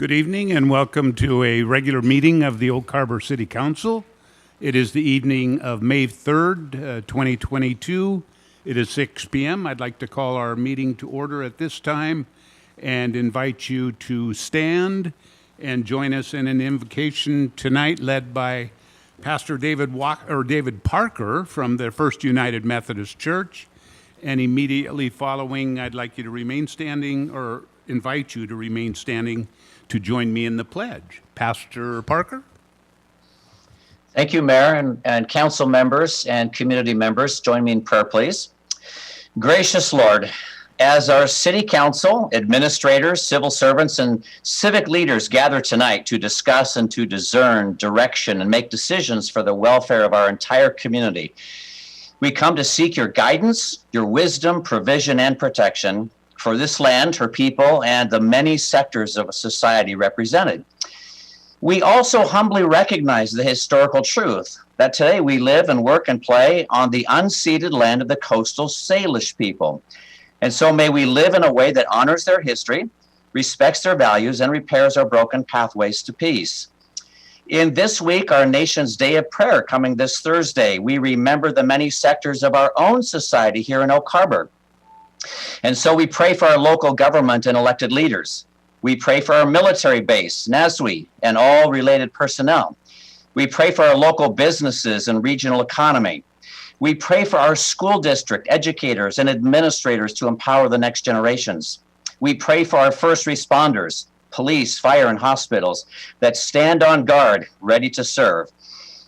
Good evening and welcome to a regular meeting of the Oak Harbor City Council. It is the evening of May 3rd, 2022. It is 6 p.m. I'd like to call our meeting to order at this time and invite you to stand and join us in an invocation tonight led by Pastor David Parker from the First United Methodist Church. And immediately following, I'd like you to remain standing or invite you to remain standing to join me in the pledge. Pastor Parker. Thank you, Mayor and council members and community members. Join me in prayer, please. Gracious Lord, as our city council, administrators, civil servants, and civic leaders gather tonight to discuss and to discern direction and make decisions for the welfare of our entire community, we come to seek your guidance, your wisdom, provision, and protection for this land, her people, and the many sectors of society represented. We also humbly recognize the historical truth that today we live and work and play on the unceded land of the coastal Salish people. And so may we live in a way that honors their history, respects their values, and repairs our broken pathways to peace. In this week, our nation's day of prayer coming this Thursday, we remember the many sectors of our own society here in Oak Harbor. And so we pray for our local government and elected leaders. We pray for our military base, NASWE, and all related personnel. We pray for our local businesses and regional economy. We pray for our school district, educators, and administrators to empower the next generations. We pray for our first responders, police, fire, and hospitals that stand on guard, ready to serve.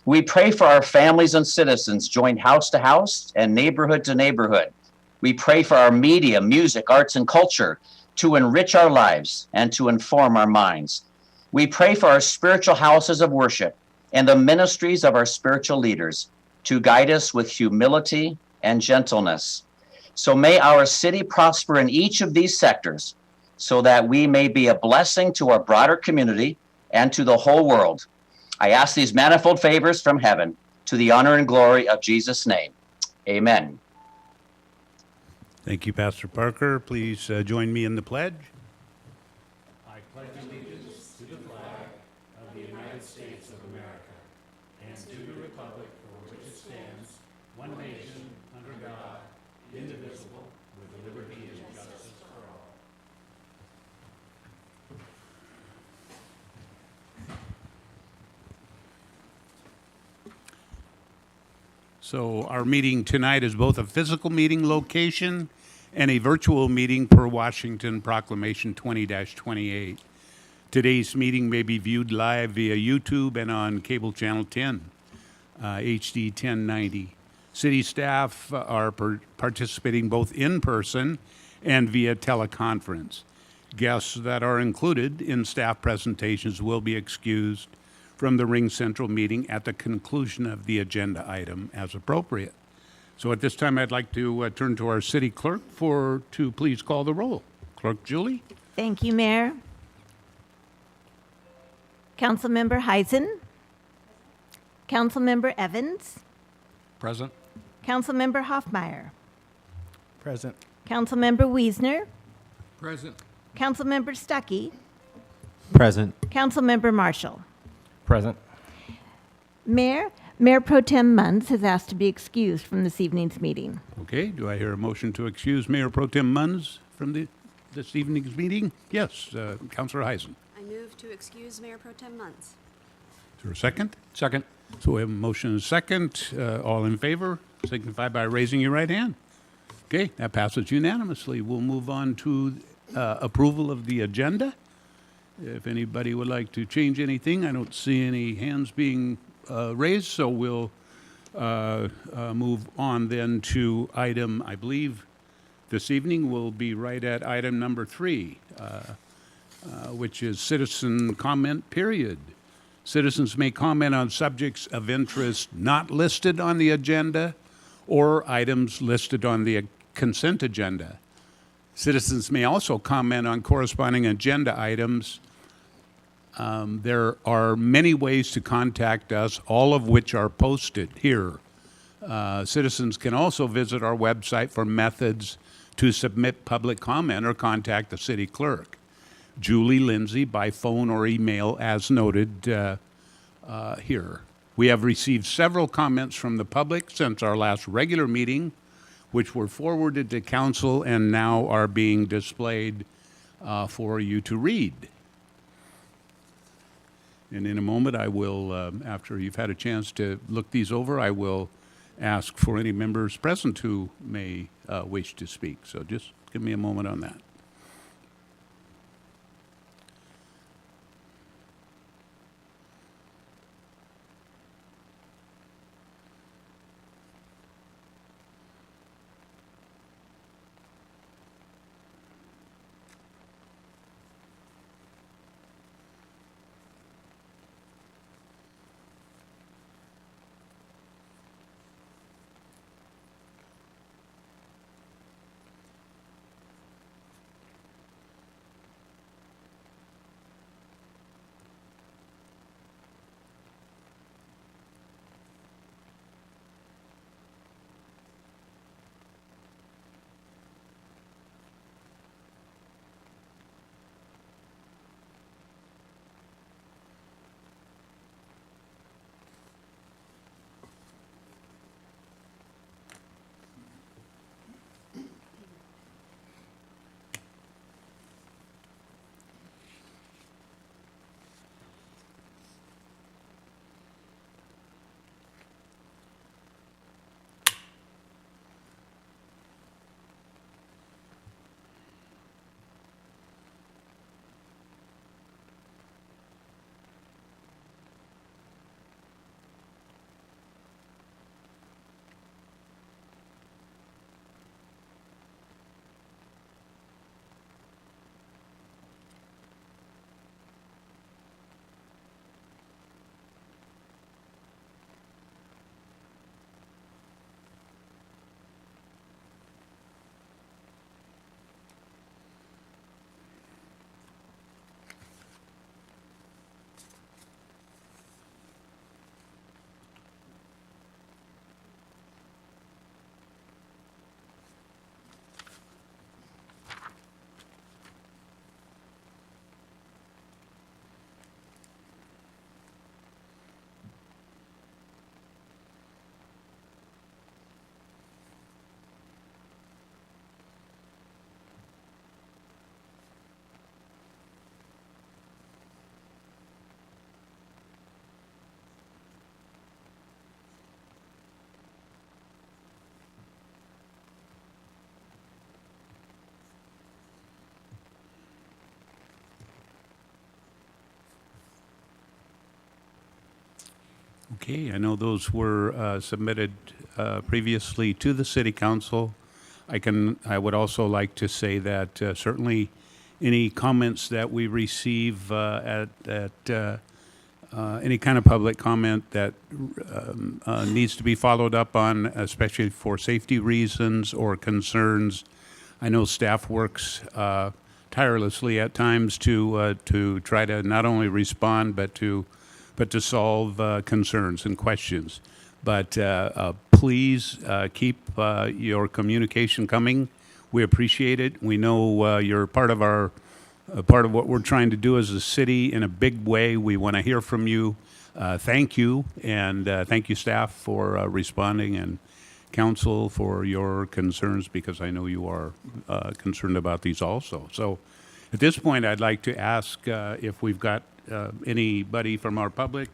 We pray for our families and citizens joined house to house and neighborhood to neighborhood. We pray for our media, music, arts, and culture to enrich our lives and to inform our minds. We pray for our spiritual houses of worship and the ministries of our spiritual leaders to guide us with humility and gentleness. So may our city prosper in each of these sectors so that we may be a blessing to our broader community and to the whole world. I ask these manifold favors from heaven to the honor and glory of Jesus' name. Amen. Thank you, Pastor Parker. Please join me in the pledge. I pledge allegiance to the flag of the United States of America and to the republic for which it stands, one nation, under God, indivisible, with liberty and justice for all. So our meeting tonight is both a physical meeting location and a virtual meeting per Washington Proclamation 20-28. Today's meeting may be viewed live via YouTube and on cable channel 10, HD 1090. City staff are participating both in person and via teleconference. Guests that are included in staff presentations will be excused from the Ring Central meeting at the conclusion of the agenda item as appropriate. So at this time, I'd like to turn to our city clerk to please call the roll. Clerk Julie. Thank you, Mayor. Councilmember Heisen. Councilmember Evans. Present. Councilmember Hoffmeyer. Present. Councilmember Wiesner. Present. Councilmember Stuckey. Present. Councilmember Marshall. Present. Mayor Pro Tem Munns has asked to be excused from this evening's meeting. Okay, do I hear a motion to excuse Mayor Pro Tem Munns from this evening's meeting? Yes, Councilor Heisen. I move to excuse Mayor Pro Tem Munns. Is there a second? Second. So we have a motion and a second. All in favor, signify by raising your right hand. Okay, that passes unanimously. We'll move on to approval of the agenda. If anybody would like to change anything, I don't see any hands being raised, so we'll move on then to item, I believe this evening will be right at item number 3, which is citizen comment period. Citizens may comment on subjects of interest not listed on the agenda or items listed on the consent agenda. Citizens may also comment on corresponding agenda items. There are many ways to contact us, all of which are posted here. Citizens can also visit our website for methods to submit public comment or contact the city clerk. Julie Lindsay by phone or email as noted here. We have received several comments from the public since our last regular meeting, which were forwarded to council and now are being displayed for you to read. And in a moment, I will, after you've had a chance to look these over, I will ask for any members present who may wish to speak. So just give me a moment on that. Okay, I know those were submitted previously to the City Council. I would also like to say that certainly any comments that we receive at any kind of public comment that needs to be followed up on, especially for safety reasons or concerns. I know staff works tirelessly at times to try to not only respond but to solve concerns and questions. But please keep your communication coming. We appreciate it. We know you're part of what we're trying to do as a city in a big way. We want to hear from you. Thank you, and thank you, staff, for responding, and council for your concerns, because I know you are concerned about these also. So at this point, I'd like to ask if we've got anybody from our public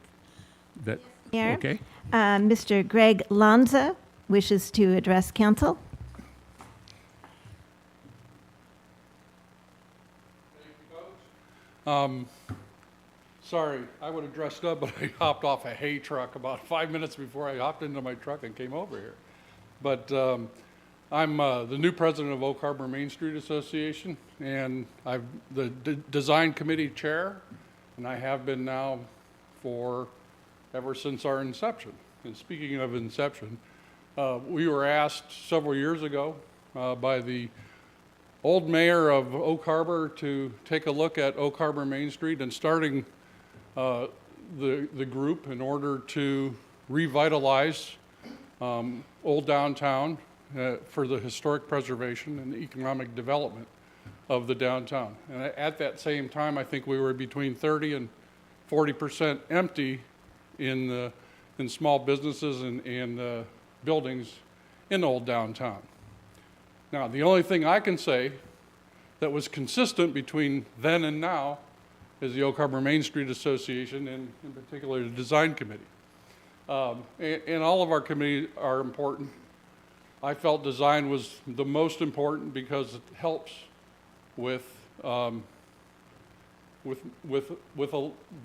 that, Mayor, okay? Mr. Greg Lanza wishes to address council. Sorry, I would have dressed up, but I hopped off a hay truck about 5 minutes before I hopped into my truck and came over here. But I'm the new president of Oak Harbor Main Street Association, and I'm the design committee chair, and I have been now for ever since our inception. And speaking of inception, we were asked several years ago by the old mayor of Oak Harbor to take a look at Oak Harbor Main Street and starting the group in order to revitalize old downtown for the historic preservation and economic development of the downtown. And at that same time, I think we were between 30 and 40% empty in small businesses and buildings in the old downtown. Now, the only thing I can say that was consistent between then and now is the Oak Harbor Main Street Association, and in particular the Design Committee. And all of our committees are important. I felt design was the most important because it helps with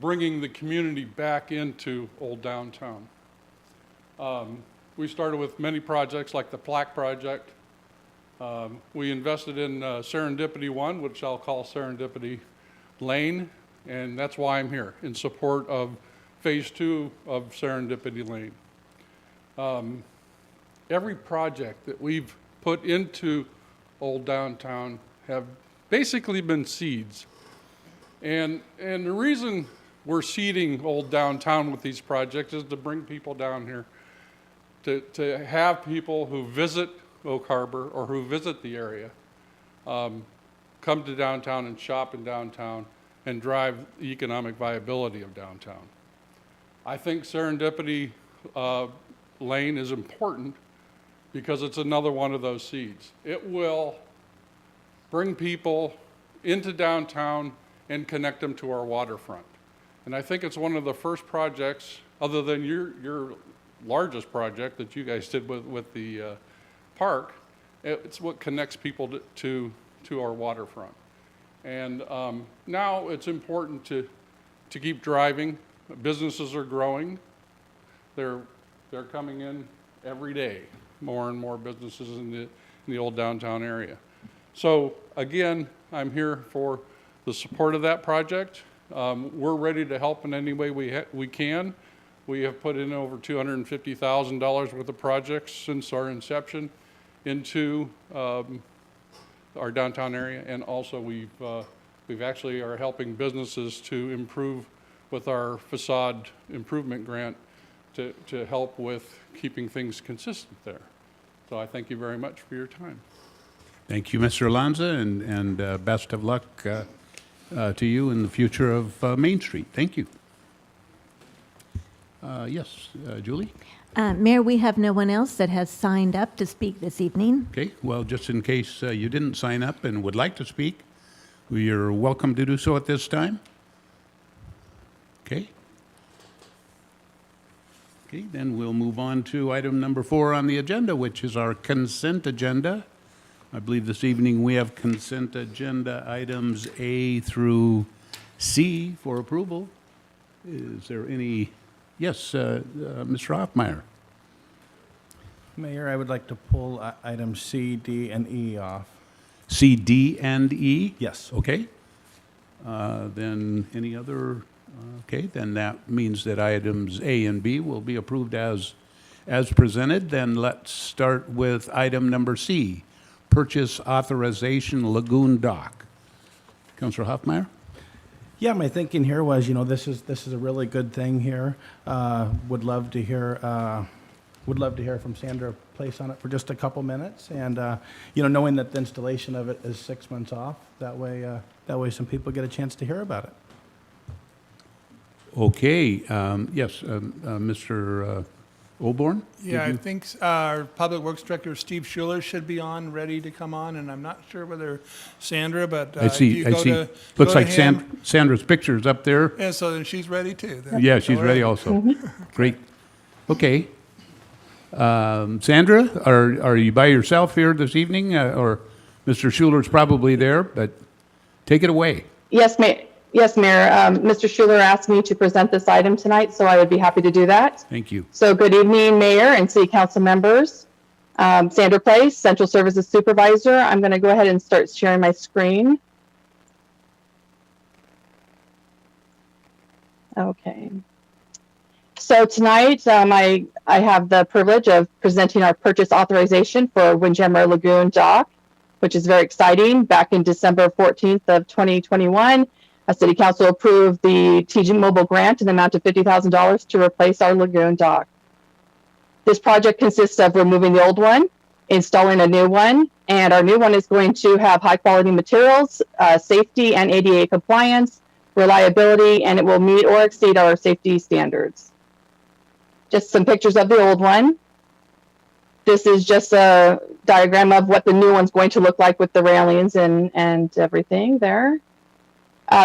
bringing the community back into old downtown. We started with many projects like the plaque project. We invested in Serendipity 1, which I'll call Serendipity Lane, and that's why I'm here, in support of Phase 2 of Serendipity Lane. Every project that we've put into old downtown have basically been seeds. And the reason we're seeding old downtown with these projects is to bring people down here, to have people who visit Oak Harbor or who visit the area come to downtown and shop in downtown and drive the economic viability of downtown. I think Serendipity Lane is important because it's another one of those seeds. It will bring people into downtown and connect them to our waterfront. And I think it's one of the first projects, other than your largest project that you guys did with the park, it's what connects people to our waterfront. And now it's important to keep driving. Businesses are growing. They're coming in every day, more and more businesses in the old downtown area. So again, I'm here for the support of that project. We're ready to help in any way we can. We have put in over $250,000 worth of projects since our inception into our downtown area, and also we've actually are helping businesses to improve with our facade improvement grant to help with keeping things consistent there. So I thank you very much for your time. Thank you, Mr. Alonso, and best of luck to you in the future of Main Street. Thank you. Yes, Julie? Mayor, we have no one else that has signed up to speak this evening. Okay, well, just in case you didn't sign up and would like to speak, you're welcome to do so at this time. Okay. Okay, then we'll move on to item number 4 on the agenda, which is our consent agenda. I believe this evening we have consent agenda items A through C for approval. Is there any? Yes, Mr. Hoffmeyer. Mayor, I would like to pull items C, D, and E off. C, D, and E? Yes. Okay. Then any other? Okay, then that means that items A and B will be approved as presented. Then let's start with item number C, Purchase Authorization Lagoon Dock. Councilor Hoffmeyer? Yeah, my thinking here was, this is a really good thing here. Would love to hear from Sandra Place on it for just a couple minutes, and knowing that the installation of it is 6 months off, that way some people get a chance to hear about it. Okay, yes, Mr. Olborn? Yeah, I think our Public Works Director, Steve Schuler, should be on, ready to come on, and I'm not sure whether Sandra, but I see. Looks like Sandra's picture's up there. Yeah, so then she's ready too. Then. Yeah, she's All ready right. also. Great. Okay. Sandra, are you by yourself here this evening, or Mr. Schuler's probably there? But take it away. Yes, Mayor. Mr. Schuler asked me to present this item tonight, so I would be happy to do that. Thank you. So good evening, Mayor and City Council members. Sandra Place, Central Services Supervisor. I'm going to go ahead and start sharing my screen. Okay. So tonight, I have the privilege of presenting our purchase authorization for Windjammer Lagoon Dock, which is very exciting. Back in December 14th of 2021, City Council approved the T-Mobile grant in the amount of $50,000 to replace our lagoon dock. This project consists of removing the old one, installing a new one. And our new one is going to have high quality materials, safety and ADA compliance, reliability, and it will meet or exceed our safety standards. Just some pictures of the old one. This is just a diagram of what the new one's going to look like with the railings and everything there.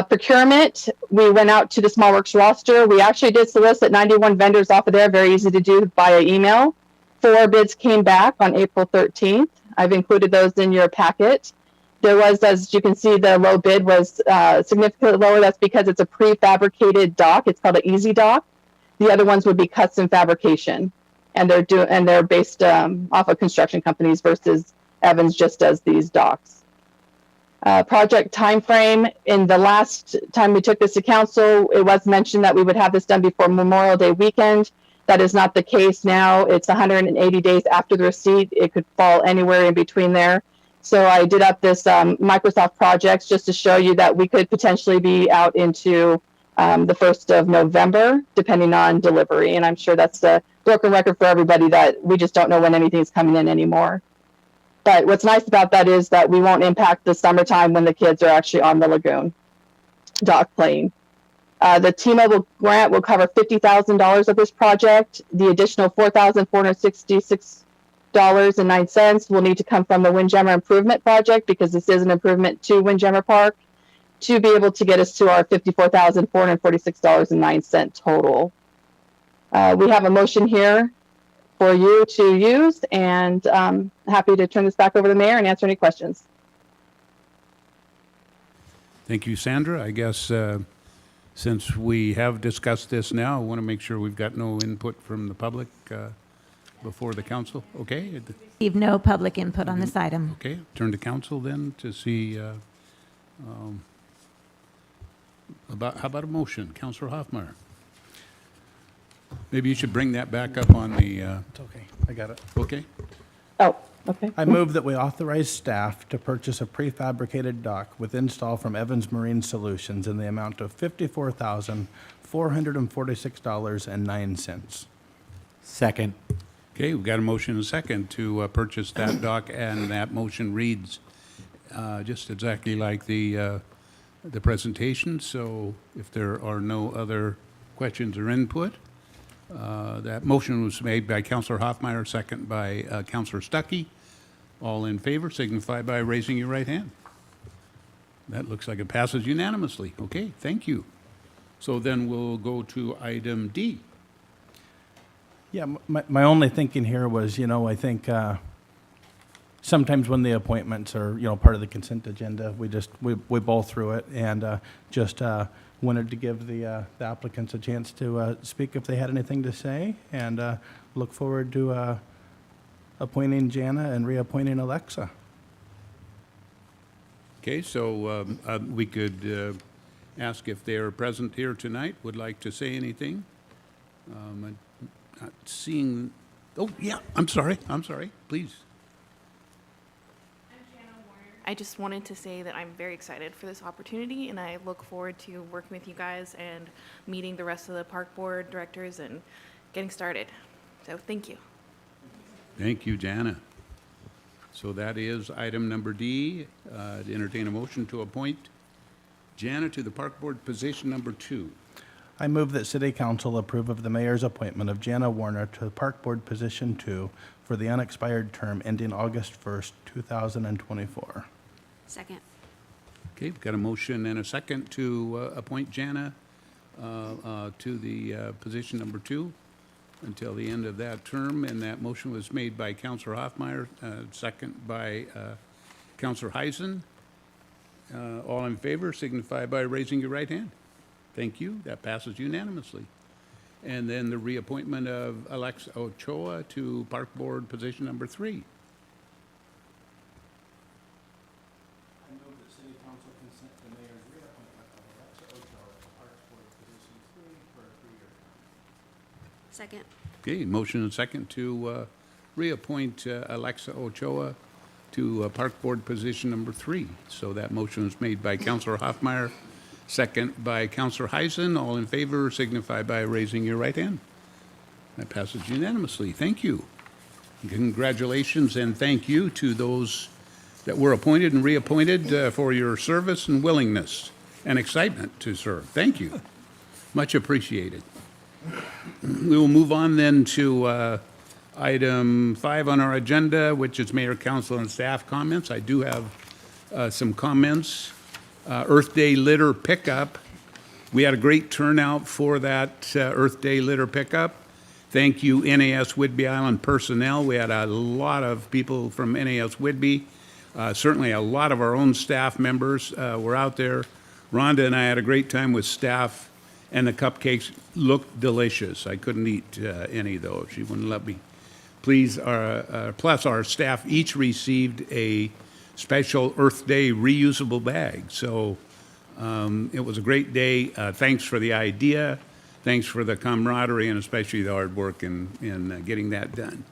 Procurement, we went out to the Small Works roster. We actually did solicit 91 vendors off of there, very easy to do via email. 4 bids came back on April 13th. I've included those in your packet. There was, as you can see, the low bid was significantly lower. That's because it's a prefabricated dock. It's called an easy dock. The other ones would be custom fabrication, and they're based off of construction companies versus Evans just does these docks. Project time frame. In the last time we took this to council, it was mentioned that we would have this done before Memorial Day weekend. That is not the case now. It's 180 days after the receipt. It could fall anywhere in between there. So I did up this Microsoft projects just to show you that we could potentially be out into the 1st of November, depending on delivery. And I'm sure that's a broken record for everybody that we just don't know when anything's coming in anymore. But what's nice about that is that we won't impact the summertime when the kids are actually on the Lagoon dock playing. The T-Mobile grant will cover $50,000 of this project. The additional $4,466.09 will need to come from the Windjammer Improvement Project because this is an improvement to Windjammer Park to be able to get us to our $54,446.09 total. We have a motion here for you to use, and happy to turn this back over to the mayor and answer any questions. Thank you, Sandra. I guess since we have discussed this now, I want to make sure we've got no input from the public before the council. Okay? Receive no public input on this item. Okay, turn to council then to see how about a motion? Councilor Hoffmeyer. Maybe you should bring that back up on the, It's okay, I got it. okay? Oh, okay. I move that we authorize staff to purchase a prefabricated dock with install from Evans Marine Solutions in the amount of $54,446.09. Second. Okay, we've got a motion and a second to purchase that dock, and that motion reads just exactly like the presentation. So if there are no other questions or input, that motion was made by Councilor Hoffmeyer, second by Councilor Stuckey. All in favor signify by raising your right hand. That looks like it passes unanimously. Okay, thank you. So then we'll go to item D. Yeah, my only thinking here was, I think sometimes when the appointments are, part of the consent agenda, we bowl through it and just wanted to give the applicants a chance to speak if they had anything to say, and look forward to appointing Jana and reappointing Alexa. Okay, so we could ask if they are present here tonight, would like to say anything. I'm not seeing, oh, yeah, I'm sorry, please. I just wanted to say that I'm very excited for this opportunity, and I look forward to working with you guys and meeting the rest of the park board directors and getting started. So thank you. Thank you, Jana. So that is item number D, to entertain a motion to appoint Jana to the park board position number 2. I move that City Council approve of the mayor's appointment of Jana Warner to the Park Board Position 2 for the unexpired term ending August 1st, 2024. Second. Okay, we've got a motion and a second to appoint Jana to the position number 2 until the end of that term, and that motion was made by Councilor Hoffmeyer, second by Councilor Heisen. All in favor signify by raising your right hand. Thank you. That passes unanimously. And then the reappointment of Alexa Ochoa to Park Board position number 3. I move that City Council consent to the mayor's reappointment of Alexa Ochoa to Parks Board Position 3 for a 3-year term. Second. Okay, motion and second to reappoint Alexa Ochoa to Park Board position number 3. So that motion was made by Councilor Hoffmeyer, second by Councilor Heisen. All in favor signify by raising your right hand. That passes unanimously. Thank you. Congratulations and thank you to those that were appointed and reappointed for your service and willingness and excitement to serve. Thank you. Much appreciated. We will move on then to item 5 on our agenda, which is Mayor, Council, and Staff comments. I do have some comments. Earth Day litter pickup. We had a great turnout for that Earth Day litter pickup. Thank you, NAS Whidbey Island personnel. We had a lot of people from NAS Whidbey. Certainly a lot of our own staff members were out there. Rhonda and I had a great time with staff, and the cupcakes looked delicious. I couldn't eat any of those. She wouldn't let me. Please, plus our staff each received a special Earth Day reusable bag. So it was a great day. Thanks for the idea. Thanks for the camaraderie and especially the hard work in getting that done.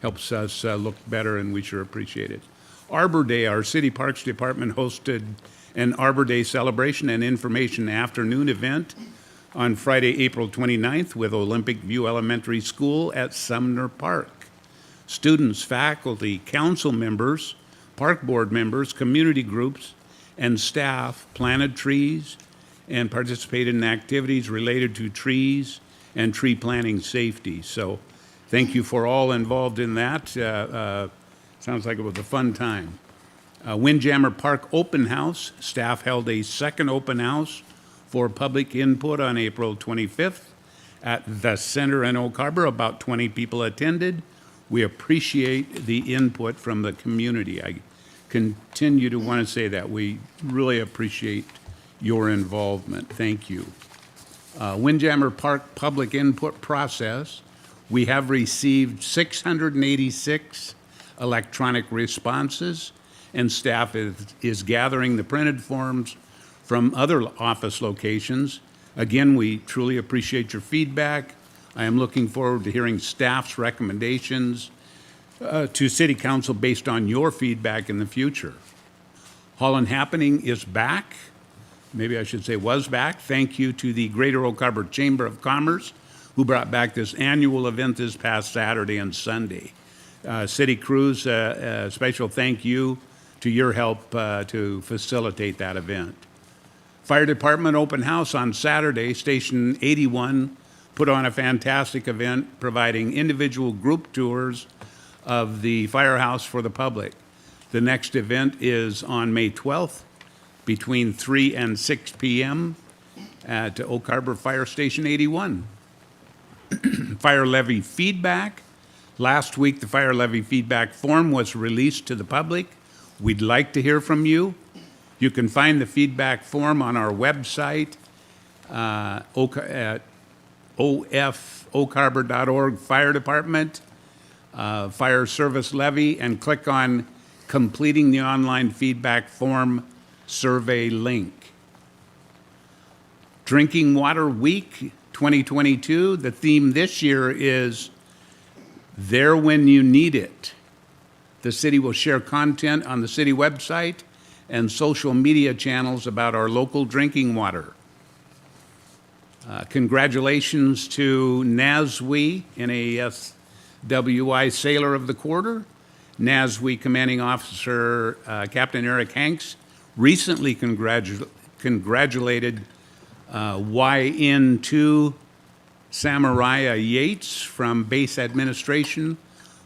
Helps us look better, and we sure appreciate it. Arbor Day, our City Parks Department hosted an Arbor Day celebration and information afternoon event on Friday, April 29th with Olympic View Elementary School at Sumner Park. Students, faculty, council members, park board members, community groups, and staff planted trees and participated in activities related to trees and tree planting safety. So thank you for all involved in that. Sounds like it was a fun time. Windjammer Park Open House. Staff held a second open house for public input on April 25th at the center in Oak Harbor. About 20 people attended. We appreciate the input from the community. I continue to want to say that. We really appreciate your involvement. Thank you. Windjammer Park public input process. We have received 686 electronic responses, and staff is gathering the printed forms from other office locations. Again, we truly appreciate your feedback. I am looking forward to hearing staff's recommendations to City Council based on your feedback in the future. Holland Happening is back. Maybe I should say was back. Thank you to the Greater Oak Harbor Chamber of Commerce, who brought back this annual event this past Saturday and Sunday. City Crews, special thank you to your help to facilitate that event. Fire Department open house on Saturday. Station 81 put on a fantastic event providing individual group tours of the firehouse for the public. The next event is on May 12th between 3 and 6 p.m. at Oak Harbor Fire Station 81. Fire levy feedback. Last week, the fire levy feedback form was released to the public. We'd like to hear from you. You can find the feedback form on our website at okharbor.org Fire Department, Fire Service Levy, and click on completing the online feedback form survey link. Drinking Water Week 2022. The theme this year is There When You Need It. The city will share content on the city website and social media channels about our local drinking water. Congratulations to NASWE, NASWI Sailor of the Quarter. NASWE Commanding Officer Captain Eric Hanks recently congratulated YN2 Samaria Yates from Base Administration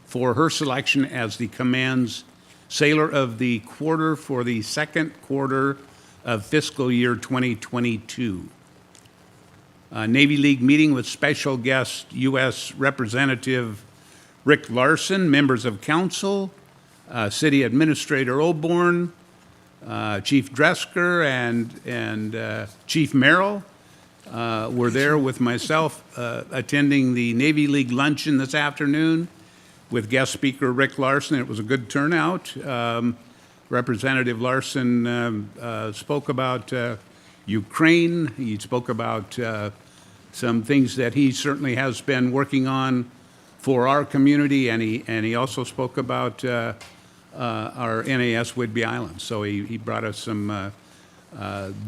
for her selection as the command's Sailor of the Quarter for the second quarter of fiscal year 2022. Navy League meeting with special guest U.S. Representative Rick Larson, members of council, City Administrator Oborn, Chief Dresker, and Chief Merrill were there with myself attending the Navy League luncheon this afternoon with guest speaker Rick Larson. It was a good turnout. Representative Larson spoke about Ukraine. He spoke about some things that he certainly has been working on for our community, and he also spoke about our NAS Whidbey Island. So he brought us some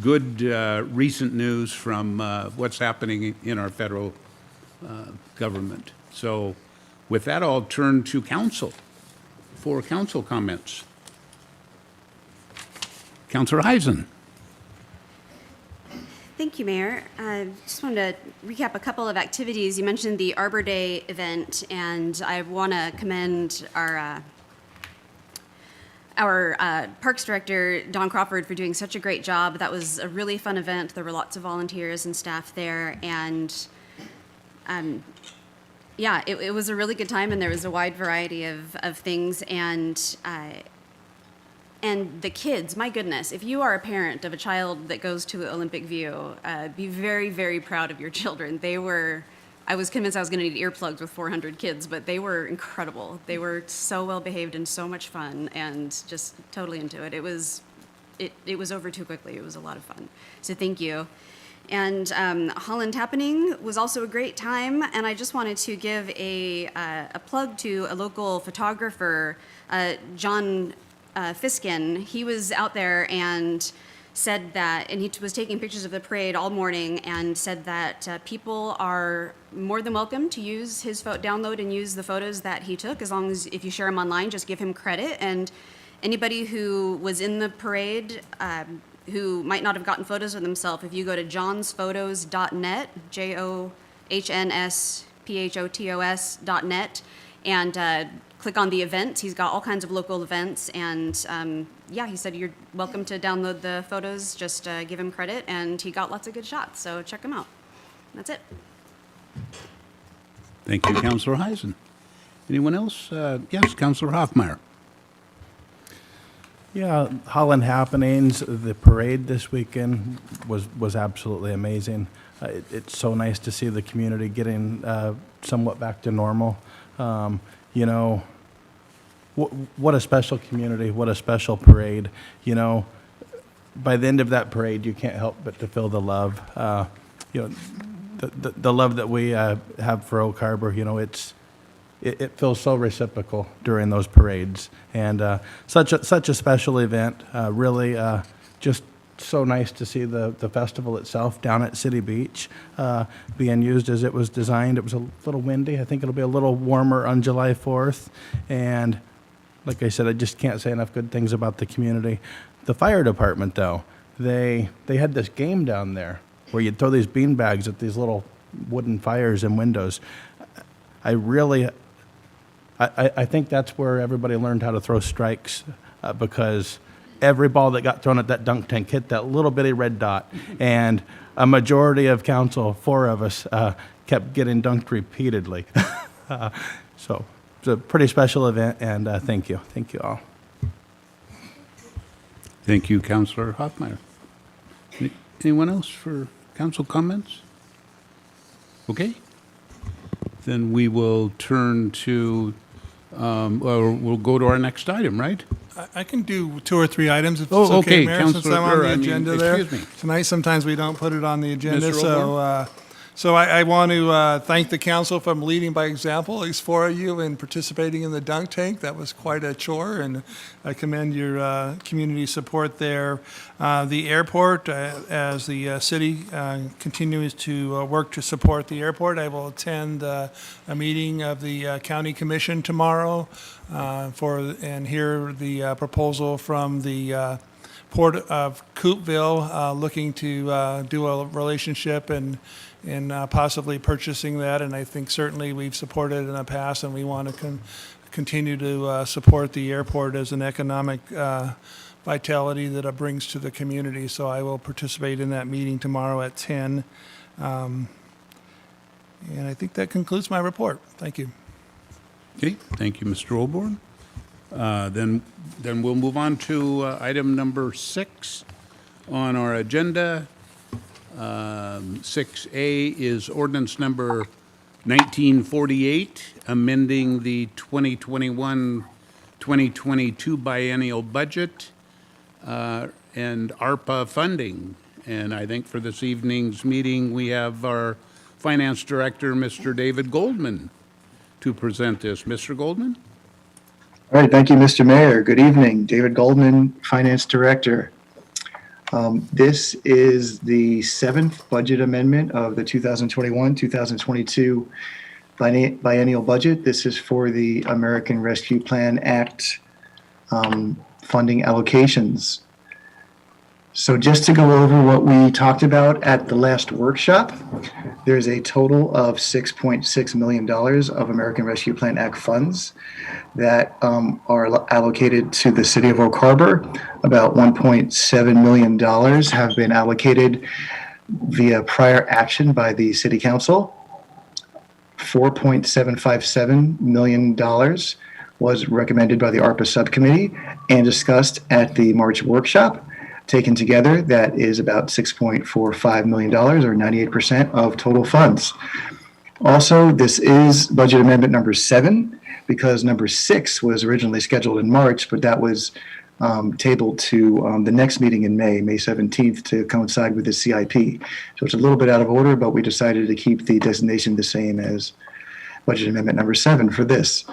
good recent news from what's happening in our federal government. So With that, I'll turn to council for council comments. Councilor Heisen. Thank you, Mayor. I just wanted to recap a couple of activities. You mentioned the Arbor Day event, and I want to commend our Parks Director, Don Crawford, for doing such a great job. That was a really fun event. There were lots of volunteers and staff there, and yeah, it was a really good time, and there was a wide variety of things, and the kids, my goodness, if you are a parent of a child that goes to Olympic View, be very, very proud of your children. I was convinced I was going to need earplugs with 400 kids, but they were incredible. They were so well behaved and so much fun, and just totally into it. It was over too quickly. It was a lot of fun. So thank you. And Holland Happening was also a great time, and I just wanted to give a plug to a local photographer, John Fiskin. He was out there and said that, and he was taking pictures of the parade all morning, and said that people are more than welcome to use his download and use the photos that he took, as long as if you share them online, just give him credit. And anybody who was in the parade who might not have gotten photos of themselves, if you go to johnsphotos.net, JOHNSPHOTOS.net, and click on the events. He's got all kinds of local events, and yeah, he said you're welcome to download the photos, just give him credit, and he got lots of good shots, so check him out. That's it. Thank you, Councilor Heisen. Anyone else? Yes, Councilor Hoffmeyer. Yeah, Holland Happenings, the parade this weekend was absolutely amazing. It's so nice to see the community getting somewhat back to normal. You know, what a special community, what a special parade. You know, by the end of that parade, you can't help but to feel the love. You know, the love that we have for Oak Harbor, you know, it feels so reciprocal during those parades. And such a special event, really just so nice to see the festival itself down at City Beach being used as it was designed. It was a little windy. I think it'll be a little warmer on July 4th. And like I said, I just can't say enough good things about the community. The fire department, though, they had this game down there where you'd throw these bean bags at these little wooden fires and windows. I think that's where everybody learned how to throw strikes because every ball that got thrown at that dunk tank hit that little bitty red dot. And a majority of council, 4 of us, kept getting dunked repeatedly. So it's a pretty special event, and thank you. Thank you all. Thank you, Councilor Hoffmeyer. Anyone else for council comments? Okay. Then we will turn to, or we'll go to our next item, right? I can do 2 or 3 items if it's Oh, okay, okay, Mayor, since Councilor, I'm on or, the I mean, agenda there. excuse me. Tonight, sometimes we don't put it on the agenda, Mr. so I want to thank the council for leading by example, at least 4 of you, in participating in the dunk tank. That was quite a chore, and I commend your community support there. The airport, as the city continues to work to support the airport, I will attend a meeting of the county commission tomorrow and hear the proposal from the Port of Coupeville looking to do a relationship and possibly purchasing that. And I think certainly we've supported it in the past, and we want to continue to support the airport as an economic vitality that it brings to the community. So I will participate in that meeting tomorrow at 10. And I think that concludes my report. Thank you. Okay, thank you, Mr. Olborn. Then we'll move on to item number 6 on our agenda. 6A is ordinance number 1948, amending the 2021-2022 biennial budget and ARPA funding. And I think for this evening's meeting, we have our Finance Director, Mr. David Goldman, to present this. Mr. Goldman? All right, thank you, Mr. Mayor. Good evening. David Goldman, Finance Director. This is the 7th budget amendment of the 2021-2022 biennial budget. This is for the American Rescue Plan Act funding allocations. So just to go over what we talked about at the last workshop, there's a total of $6.6 million of American Rescue Plan Act funds that are allocated to the city of Oak Harbor. About $1.7 million have been allocated via prior action by the city council. $4.757 million was recommended by the ARPA subcommittee and discussed at the March workshop. Taken together, that is about $6.45 million, or 98% of total funds. Also, this is budget amendment number 7, because number 6 was originally scheduled in March, but that was tabled to the next meeting in May 17th, to coincide with the CIP. So it's a little bit out of order, but we decided to keep the designation the same as budget amendment number 7 for this.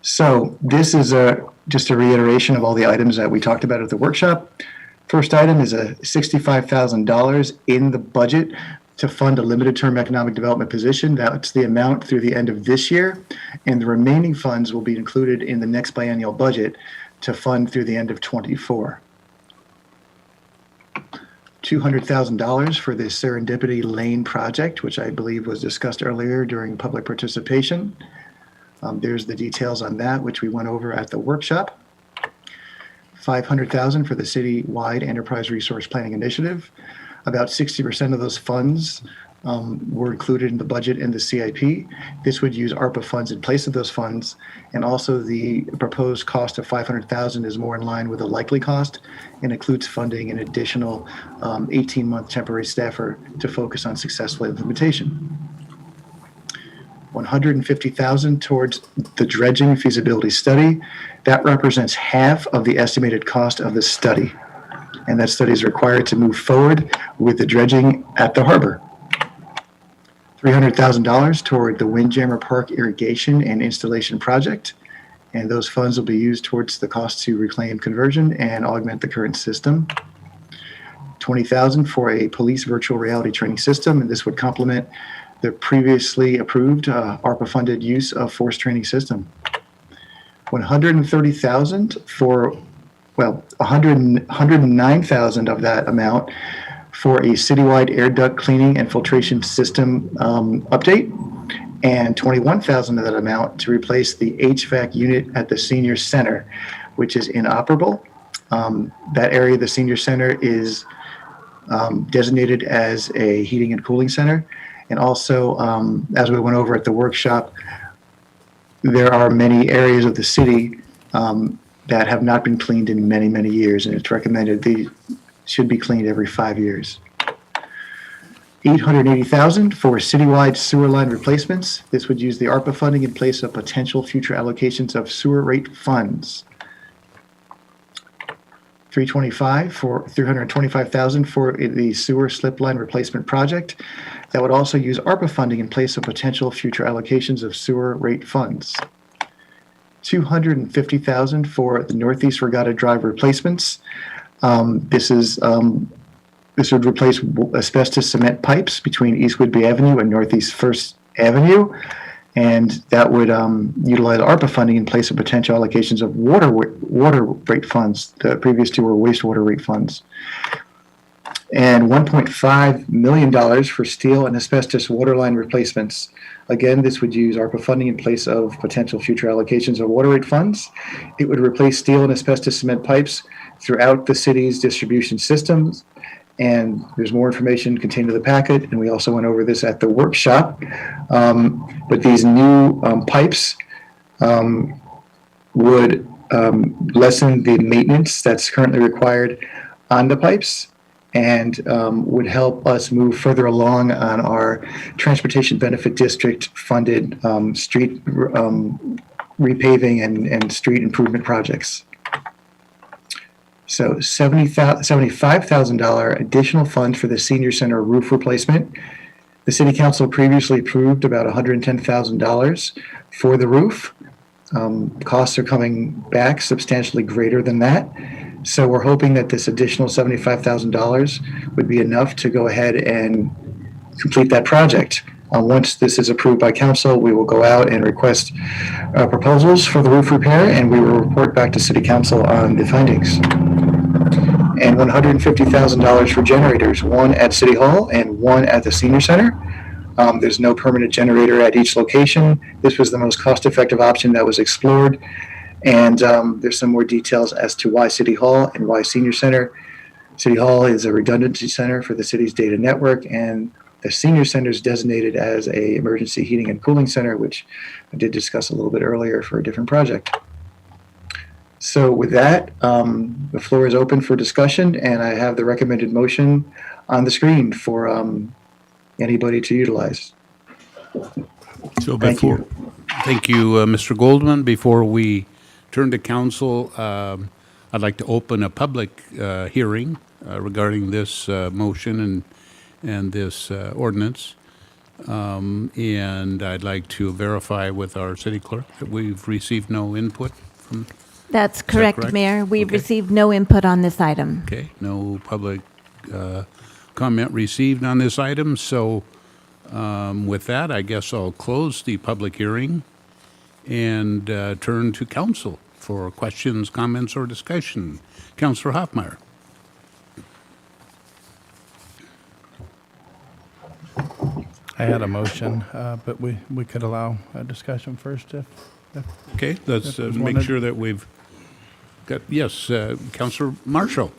So this is just a reiteration of all the items that we talked about at the workshop. First item is a $65,000 in the budget to fund a limited term economic development position. That's the amount through the end of this year, and the remaining funds will be included in the next biennial budget to fund through the end of '24. $200,000 for the Serendipity Lane project, which I believe was discussed earlier during public participation. There's the details on that, which we went over at the workshop. $500,000 for the citywide enterprise resource planning initiative. About 60% of those funds were included in the budget in the CIP. This would use ARPA funds in place of those funds, and also the proposed cost of $500,000 is more in line with the likely cost and includes funding an additional 18-month temporary staffer to focus on successful implementation. $150,000 towards the dredging feasibility study. That represents half of the estimated cost of the study. And that study is required to move forward with the dredging at the harbor. $300,000 toward the Windjammer Park irrigation and installation project. And those funds will be used towards the cost to reclaim conversion and augment the current system. $20,000 for a police virtual reality training system, and this would complement the previously approved ARPA-funded use of force training system. $130,000 for, well, $109,000 of that amount for a citywide air duct cleaning and filtration system update, and $21,000 of that amount to replace the HVAC unit at the senior center, which is inoperable. That area of the senior center is designated as a heating and cooling center. And also, as we went over at the workshop, there are many areas of the city that have not been cleaned in many, many years, and it's recommended they should be cleaned every 5 years. $880,000 for citywide sewer line replacements. This would use the ARPA funding in place of potential future allocations of sewer rate funds. $325,000 for the sewer slip line replacement project. That would also use ARPA funding in place of potential future allocations of sewer rate funds. $250,000 for the Northeast Regatta Drive replacements. This would replace asbestos cement pipes between East Whidbey Avenue and Northeast First Avenue, and that would utilize ARPA funding in place of potential allocations of water rate funds. The previous two were wastewater rate funds. And $1.5 million for steel and asbestos waterline replacements. Again, this would use ARPA funding in place of potential future allocations of water rate funds. It would replace steel and asbestos cement pipes throughout the city's distribution systems. And there's more information contained in the packet, and we also went over this at the workshop. But these new pipes would lessen the maintenance that's currently required on the pipes, and would help us move further along on our Transportation Benefit District funded street repaving and street improvement projects. So $75,000 additional funds for the senior center roof replacement. The city council previously approved about $110,000 for the roof. Costs are coming back substantially greater than that. So we're hoping that this additional $75,000 would be enough to go ahead and complete that project. Once this is approved by council, we will go out and request proposals for the roof repair, and we will report back to city council on the findings. And $150,000 for generators, one at City Hall and one at the Senior Center. There's no permanent generator at each location. This was the most cost-effective option that was explored. And there's some more details as to why City Hall and why Senior Center. City Hall is a redundancy center for the city's data network, and the Senior Center is designated as a emergency heating and cooling center, which I did discuss a little bit earlier for a different project. So with that, the floor is open for discussion, and I have the recommended motion on the screen for anybody to utilize. So Thank you. Thank you, Mr. Goldman. Before we turn to council, I'd like to open a public hearing regarding this motion and this ordinance. And I'd like to verify with our city clerk that we've received no input from, That's correct, correct? Mayor. We've Okay. received no input on this item. okay, no public comment received on this item. So with that, I guess I'll close the public hearing and turn to council for questions, comments, or discussion. Councilor Hoffmeyer. I had a motion, but we could allow a discussion first if Okay, let's If there's make one- sure that we've got, yes, Councilor Marshall.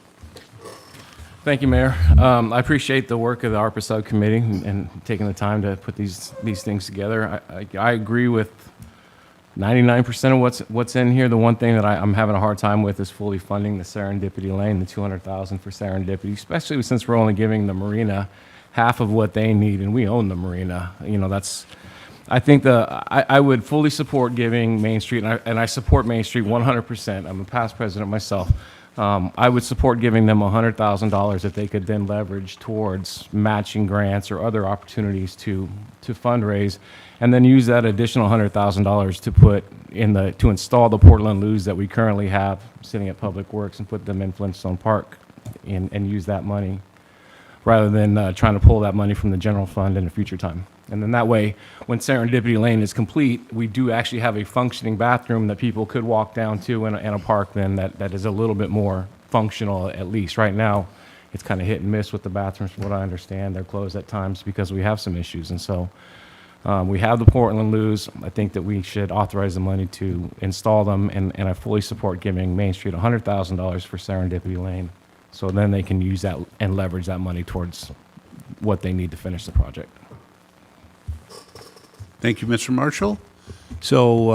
Thank you, Mayor. I appreciate the work of the ARPA subcommittee and taking the time to put these things together. I agree with 99% of what's in here. The one thing that I'm having a hard time with is fully funding the Serendipity Lane, the $200,000 for Serendipity, especially since we're only giving the marina half of what they need, and we own the marina. You know, that's. I think I would fully support giving Main Street, and I support Main Street 100%. I'm a past president myself. I would support giving them $100,000 that they could then leverage towards matching grants or other opportunities to fundraise, and then use that additional $100,000 to put in to install the Portland loos that we currently have sitting at Public Works and put them in Flintstone Park and use that money rather than trying to pull that money from the general fund in a future time. And then that way, when Serendipity Lane is complete, we do actually have a functioning bathroom that people could walk down to in a park then that is a little bit more functional, at least. Right now, it's kind of hit and miss with the bathrooms, from what I understand. They're closed at times because we have some issues. And so we have the Portland loos. I think that we should authorize the money to install them, and I fully support giving Main Street $100,000 for Serendipity Lane. So then they can use that and leverage that money towards what they need to finish the project. Thank you, Mr. Marshall. So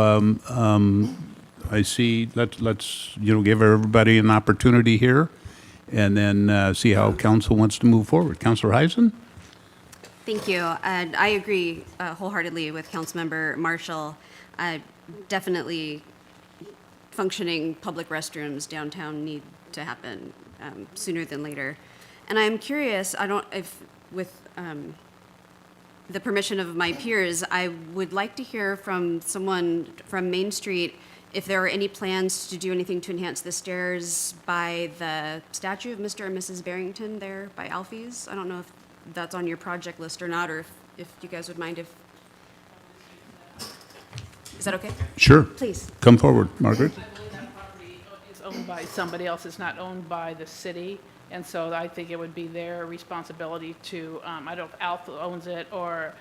I see, let's give everybody an opportunity here and then see how council wants to move forward. Councilor Heisen? Thank you. I agree wholeheartedly with Councilmember Marshall. Definitely functioning public restrooms downtown need to happen sooner than later. And I'm curious, with the permission of my peers, I would like to hear from someone from Main Street if there are any plans to do anything to enhance the stairs by the statue of Mr. and Mrs. Barrington there by Alfie's. I don't know if that's on your project list or not, or if you guys would mind if... Is that okay? Sure. Please. Come forward, Margaret. I believe that property is owned by somebody else. It's not owned by the city. And so I think it would be their responsibility to, I don't know if Alf owns it or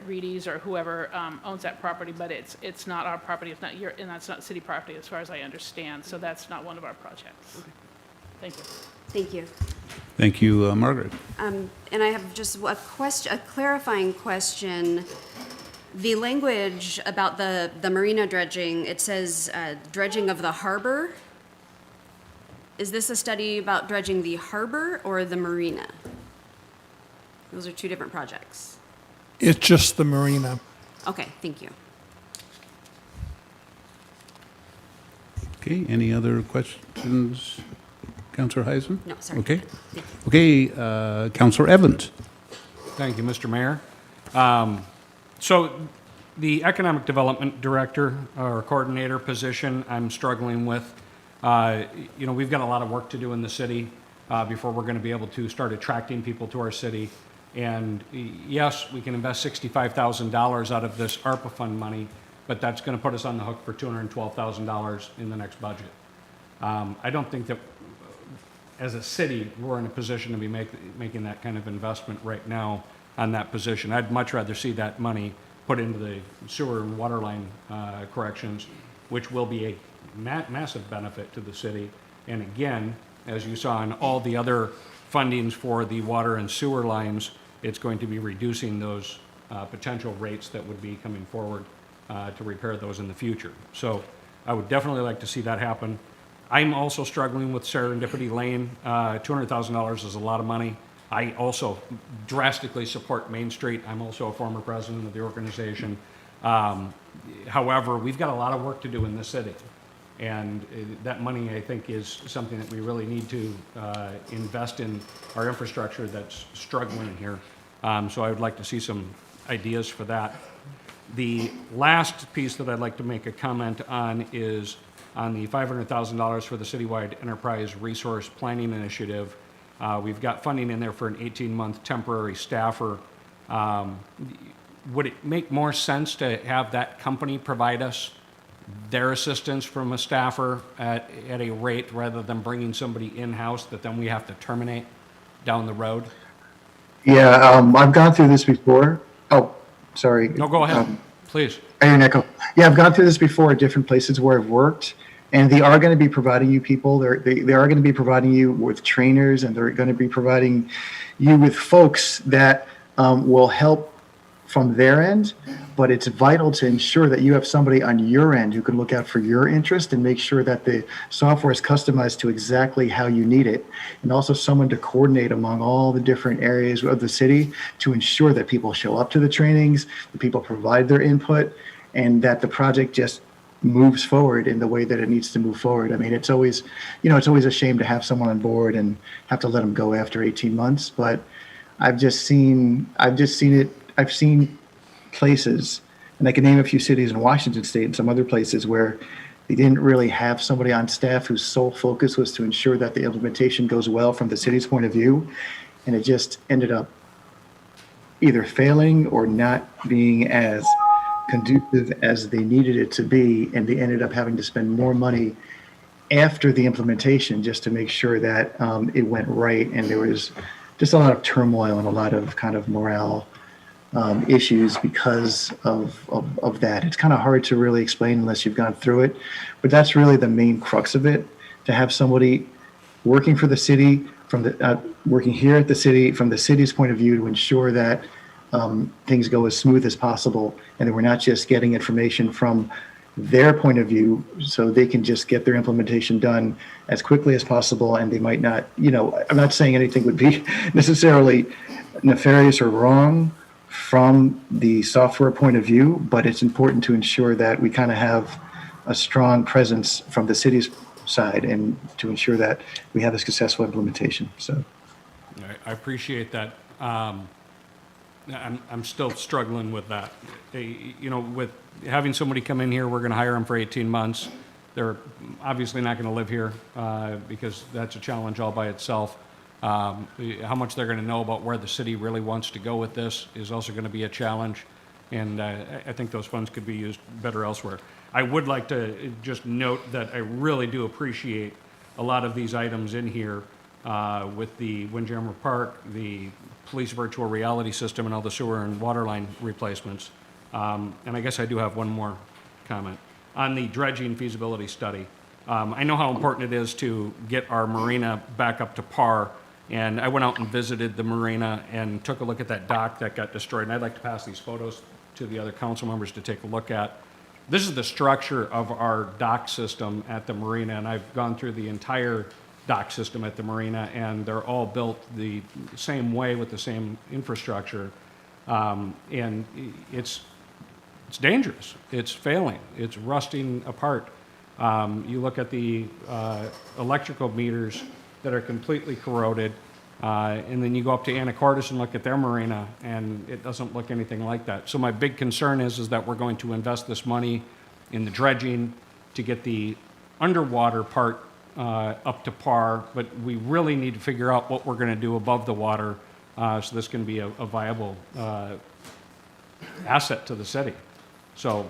Reedy's or whoever owns that property, but it's not our property. It's not and that's not city property as far as I understand. So that's not one of our projects. Okay. Thank you. Thank you. Thank you, Margaret. And I have just a clarifying question. The language about the marina dredging, it says dredging of the harbor. Is this a study about dredging the harbor or the marina? Those are two different projects. It's just the marina. Okay, thank you. Okay, any other questions? Councilor Heisen? No, sorry. Okay. Thank you. Okay, Councilor Evans. Thank you, Mr. Mayor. So the Economic Development Director or Coordinator position I'm struggling with. We've got a lot of work to do in the city before we're going to be able to start attracting people to our city. And yes, we can invest $65,000 out of this ARPA fund money, but that's going to put us on the hook for $212,000 in the next budget. I don't think that as a city, we're in a position to be making that kind of investment right now on that position. I'd much rather see that money put into the sewer and water line corrections, which will be a massive benefit to the city. And again, as you saw in all the other fundings for the water and sewer lines, it's going to be reducing those potential rates that would be coming forward to repair those in the future. So I would definitely like to see that happen. I'm also struggling with Serendipity Lane. $200,000 is a lot of money. I also drastically support Main Street. I'm also a former president of the organization. However, we've got a lot of work to do in this city. And that money, I think, is something that we really need to invest in our infrastructure that's struggling here. So I would like to see some ideas for that. The last piece that I'd like to make a comment on is on the $500,000 for the citywide enterprise resource planning initiative. We've got funding in there for an 18-month temporary staffer. Would it make more sense to have that company provide us their assistance from a staffer at a rate rather than bringing somebody in-house that then we have to terminate down the road? Yeah, I've gone through this before. Oh, sorry. No, go ahead, please. I hear an echo. Yeah, I've gone through this before at different places where I've worked, and they are going to be providing you people. They are going to be providing you with trainers, and they're going to be providing you with folks that will help from their end. But it's vital to ensure that you have somebody on your end who can look out for your interest and make sure that the software is customized to exactly how you need it, and also someone to coordinate among all the different areas of the city to ensure that people show up to the trainings, that people provide their input, and that the project just moves forward in the way that it needs to move forward. I mean, it's always a shame to have someone on board and have to let them go after 18 months, but I've seen places, and I can name a few cities in Washington State and some other places where they didn't really have somebody on staff whose sole focus was to ensure that the implementation goes well from the city's point of view, and it just ended up either failing or not being as conducive as they needed it to be, and they ended up having to spend more money after the implementation just to make sure that it went right, and there was just a lot of turmoil and a lot of kind of morale issues because of that. It's kind of hard to really explain unless you've gone through it, but that's really the main crux of it, to have somebody working for the city, working here at the city from the city's point of view to ensure that things go as smooth as possible, and that we're not just getting information from their point of view so they can just get their implementation done as quickly as possible. And they might not, I'm not saying anything would be necessarily nefarious or wrong from the software point of view, but it's important to ensure that we kind of have a strong presence from the city's side and to ensure that we have a successful implementation. So I appreciate that. I'm still struggling with that. With having somebody come in here, we're going to hire them for 18 months. They're obviously not going to live here because that's a challenge all by itself. How much they're going to know about where the city really wants to go with this is also going to be a challenge, and I think those funds could be used better elsewhere. I would like to just note that I really do appreciate a lot of these items in here with the Windjammer Park, the police virtual reality system, and all the sewer and water line replacements. And I guess I do have one more comment. On the dredging feasibility study, I know how important it is to get our marina back up to par. And I went out and visited the marina and took a look at that dock that got destroyed. And I'd like to pass these photos to the other council members to take a look at. This is the structure of our dock system at the marina, and I've gone through the entire dock system at the marina, and they're all built the same way with the same infrastructure. And it's dangerous. It's failing. It's rusting apart. You look at the electrical meters that are completely corroded, and then you go up to Anacortes and look at their marina, and it doesn't look anything like that. So my big concern is that we're going to invest this money in the dredging to get the underwater part up to par, but we really need to figure out what we're going to do above the water So this can be a viable asset to the city. So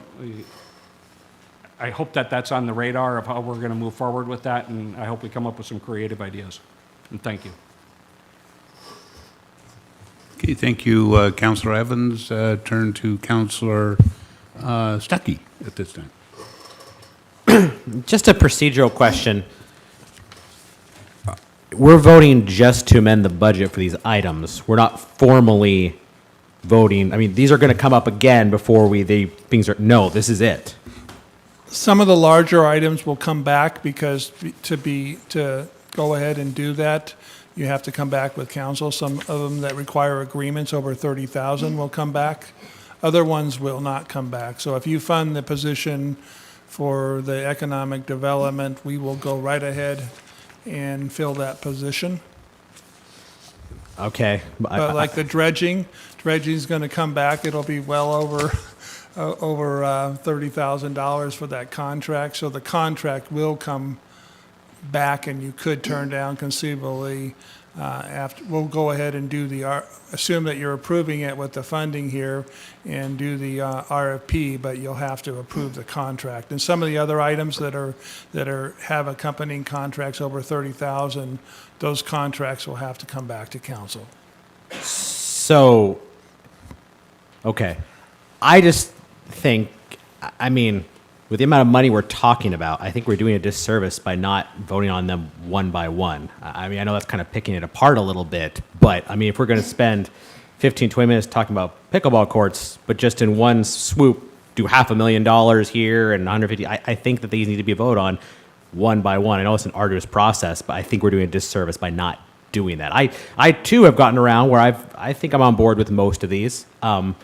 I hope that that's on the radar of how we're going to move forward with that, and I hope we come up with some creative ideas. And thank you. Okay, thank you, Councillor Evans. Turn to Councillor Stuckey at this time. Just a procedural question. We're voting just to amend the budget for these items. We're not formally voting. I mean, these are going to come up again before no, this is it. Some of the larger items will come back because to go ahead and do that, you have to come back with council. Some of them that require agreements over 30,000 will come back. Other ones will not come back. So if you fund the position for the economic development, we will go right ahead and fill that position. Okay. But like the dredging's going to come back. It'll be well over $30,000 for that contract. So the contract will come back, and you could turn down conceivably after. We'll go ahead and do assume that you're approving it with the funding here and do the RFP, but you'll have to approve the contract. And some of the other items that have accompanying contracts over 30,000, those contracts will have to come back to council. So, okay. I just think, I mean, with the amount of money we're talking about, I think we're doing a disservice by not voting on them one by one. I mean, I know that's kind of picking it apart a little bit, but I mean, if we're going to spend 15, 20 minutes talking about pickleball courts, but just in one swoop do $500,000 here and 150, I think that these need to be voted on one by one. I know it's an arduous process, but I think we're doing a disservice by not doing that. I too have gotten around where I think I'm on board with most of these, but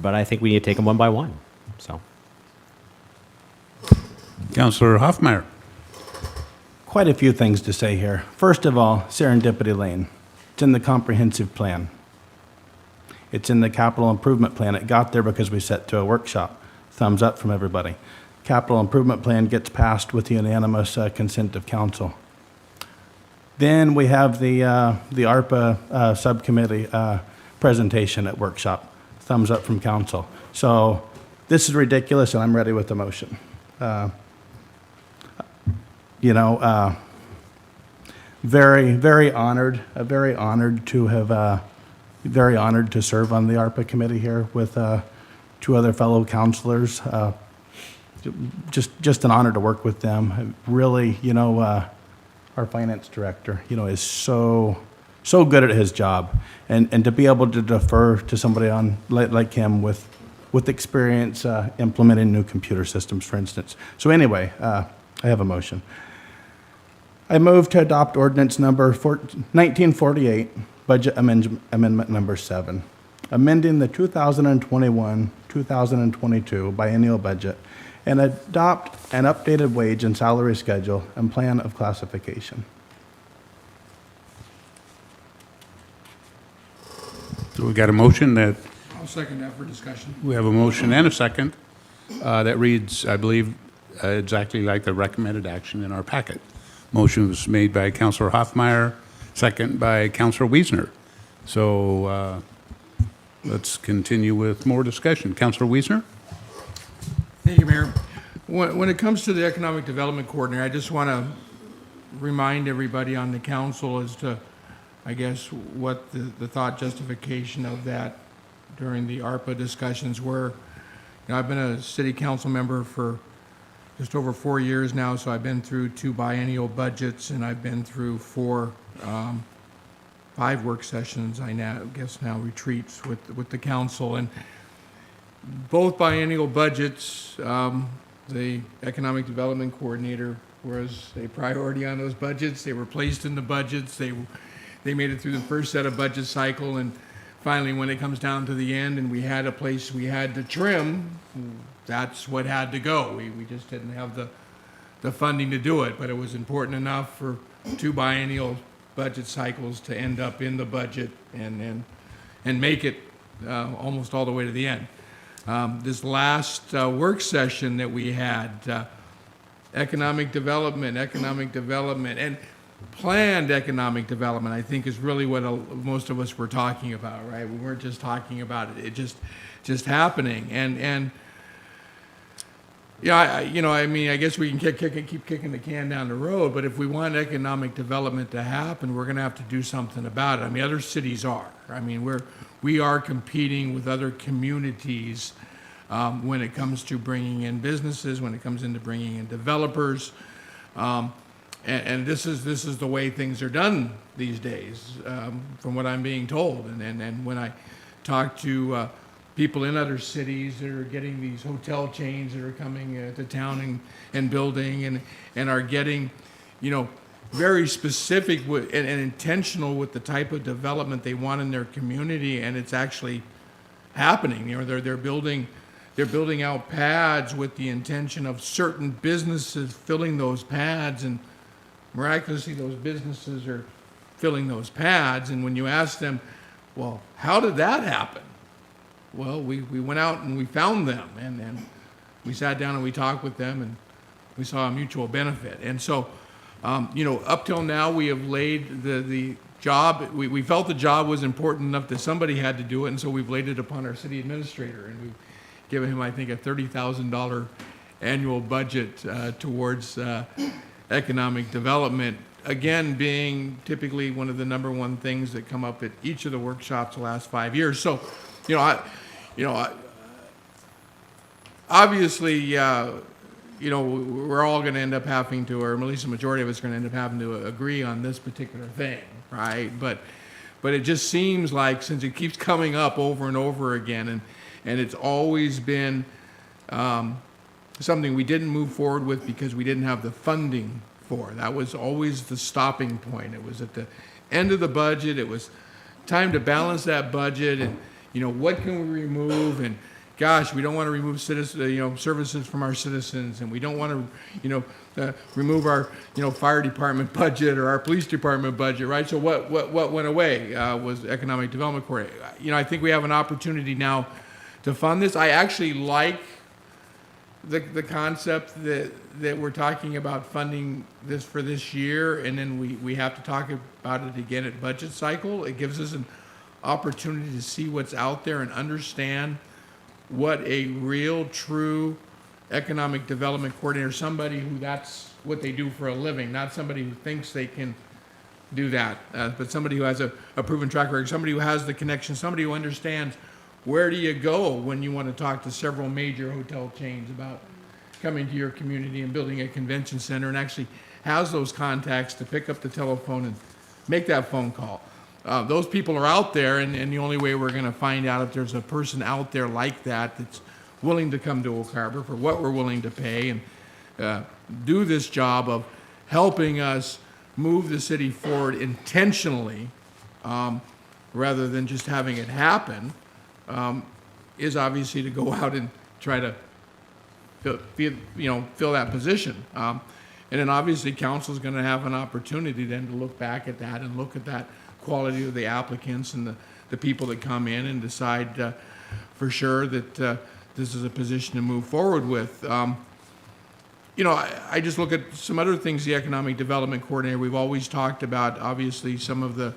I think we need to take them one by one. So. Councillor Hoffmeyer. Quite a few things to say here. First of all, Serendipity Lane. It's in the comprehensive plan. It's in the capital improvement plan. It got there because we set to a workshop. Thumbs up from everybody. Capital improvement plan gets passed with the unanimous consent of council. Then we have the ARPA subcommittee presentation at workshop. Thumbs up from council. So this is ridiculous, and I'm ready with the motion. Very, very honored to serve on the ARPA committee here with two other fellow counselors. Just an honor to work with them. Really, our finance director, is so good at his job, and to be able to defer to somebody like him with experience implementing new computer systems, for instance. So anyway, I have a motion. I move to adopt ordinance number 1948, budget amendment number 7, amending the 2021-2022 biennial budget and adopt an updated wage and salary schedule and plan of classification. So we got a motion that, I'll second that for discussion. we have a motion and a second that reads, I believe, exactly like the recommended action in our packet. Motion was made by Councillor Hoffmeyer, second by Councillor Wiesner. So let's continue with more discussion. Councillor Wiesner? Thank you, Mayor. When it comes to the Economic Development Coordinator, I just want to remind everybody on the council as to, I guess, what the thought justification of that during the ARPA discussions were. I've been a city council member for just over 4 years now, so I've been through 2 biennial budgets, and I've been through 5 work sessions, I guess now retreats with the council. And both biennial budgets, the Economic Development Coordinator was a priority on those budgets. They were placed in the budgets. They made it through the first set of budget cycle, and finally, when it comes down to the end and we had a place we had to trim, that's what had to go. We just didn't have the funding to do it, but it was important enough for 2 biennial budget cycles to end up in the budget and make it almost all the way to the end. This last work session that we had, economic development, and planned economic development, I think, is really what most of us were talking about, right? We weren't just talking about it just happening. And yeah, I mean, I guess we can keep kicking the can down the road, but if we want economic development to happen, we're going to have to do something about it. I mean, other cities are. I mean, we are competing with other communities when it comes to bringing in businesses, when it comes into bringing in developers. And this is the way things are done these days, from what I'm being told. And when I talk to people in other cities that are getting these hotel chains that are coming to town and building and are getting, very specific and intentional with the type of development they want in their community, and it's actually happening. They're building out pads with the intention of certain businesses filling those pads, and miraculously those businesses are filling those pads. And when you ask them, well, how did that happen? Well, we went out and we found them, and we sat down and we talked with them, and we saw a mutual benefit. And so, up till now, we have laid the job. We felt the job was important enough that somebody had to do it, and so we've laid it upon our city administrator, and we've given him, I think, a $30,000 annual budget towards economic development. Again, being typically one of the number one things that come up at each of the workshops the last 5 years. So, obviously, we're all going to end up having to, or at least the majority of us are going to end up having to agree on this particular thing, right? But it just seems like, since it keeps coming up over and over again, and it's always been something we didn't move forward with because we didn't have the funding for. That was always the stopping point. It was at the end of the budget. It was time to balance that budget, and what can we remove? And gosh, we don't want to remove services from our citizens, and we don't want to remove our fire department budget or our police department budget, right? So what went away was economic development coordinator. I think we have an opportunity now to fund this. I actually like the concept that we're talking about funding this for this year, and then we have to talk about it again at budget cycle. It gives us an opportunity to see what's out there and understand what a real, true economic development coordinator, somebody who that's what they do for a living, not somebody who thinks they can do that, but somebody who has a proven track record, somebody who has the connection, somebody who understands where do you go when you want to talk to several major hotel chains about coming to your community and building a convention center, and actually has those contacts to pick up the telephone and make that phone call. Those people are out there, and the only way we're going to find out if there's a person out there like that that's willing to come to Oak Harbor for what we're willing to pay and do this job of helping us move the city forward intentionally, rather than just having it happen, is obviously to go out and try to fill that position. And then obviously council is going to have an opportunity then to look back at that and look at that quality of the applicants and the people that come in and decide for sure that this is a position to move forward with. I just look at some other things, the economic development coordinator, we've always talked about, obviously, some of the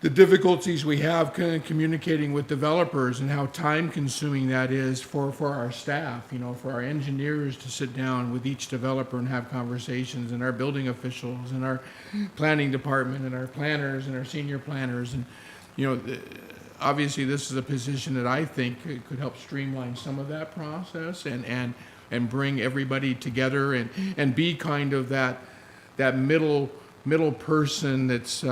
difficulties we have communicating with developers and how time-consuming that is for our staff, for our engineers to sit down with each developer and have conversations, and our building officials and our planning department and our planners and our senior planners. And, obviously, this is a position that I think could help streamline some of that process and bring everybody together and be kind of that middle person that's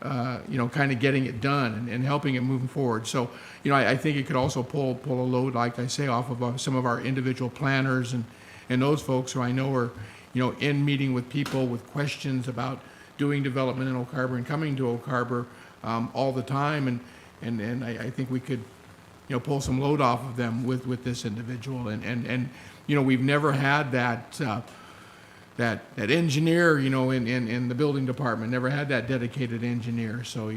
kind of getting it done and helping it moving forward. So, I think it could also pull a load, like I say, off of some of our individual planners and those folks who I know are, in meeting with people with questions about doing development in Oak Harbor and coming to Oak Harbor all the time. And I think we could, pull some load off of them with this individual. And we've never had that engineer, in the building department, never had that dedicated engineer. So,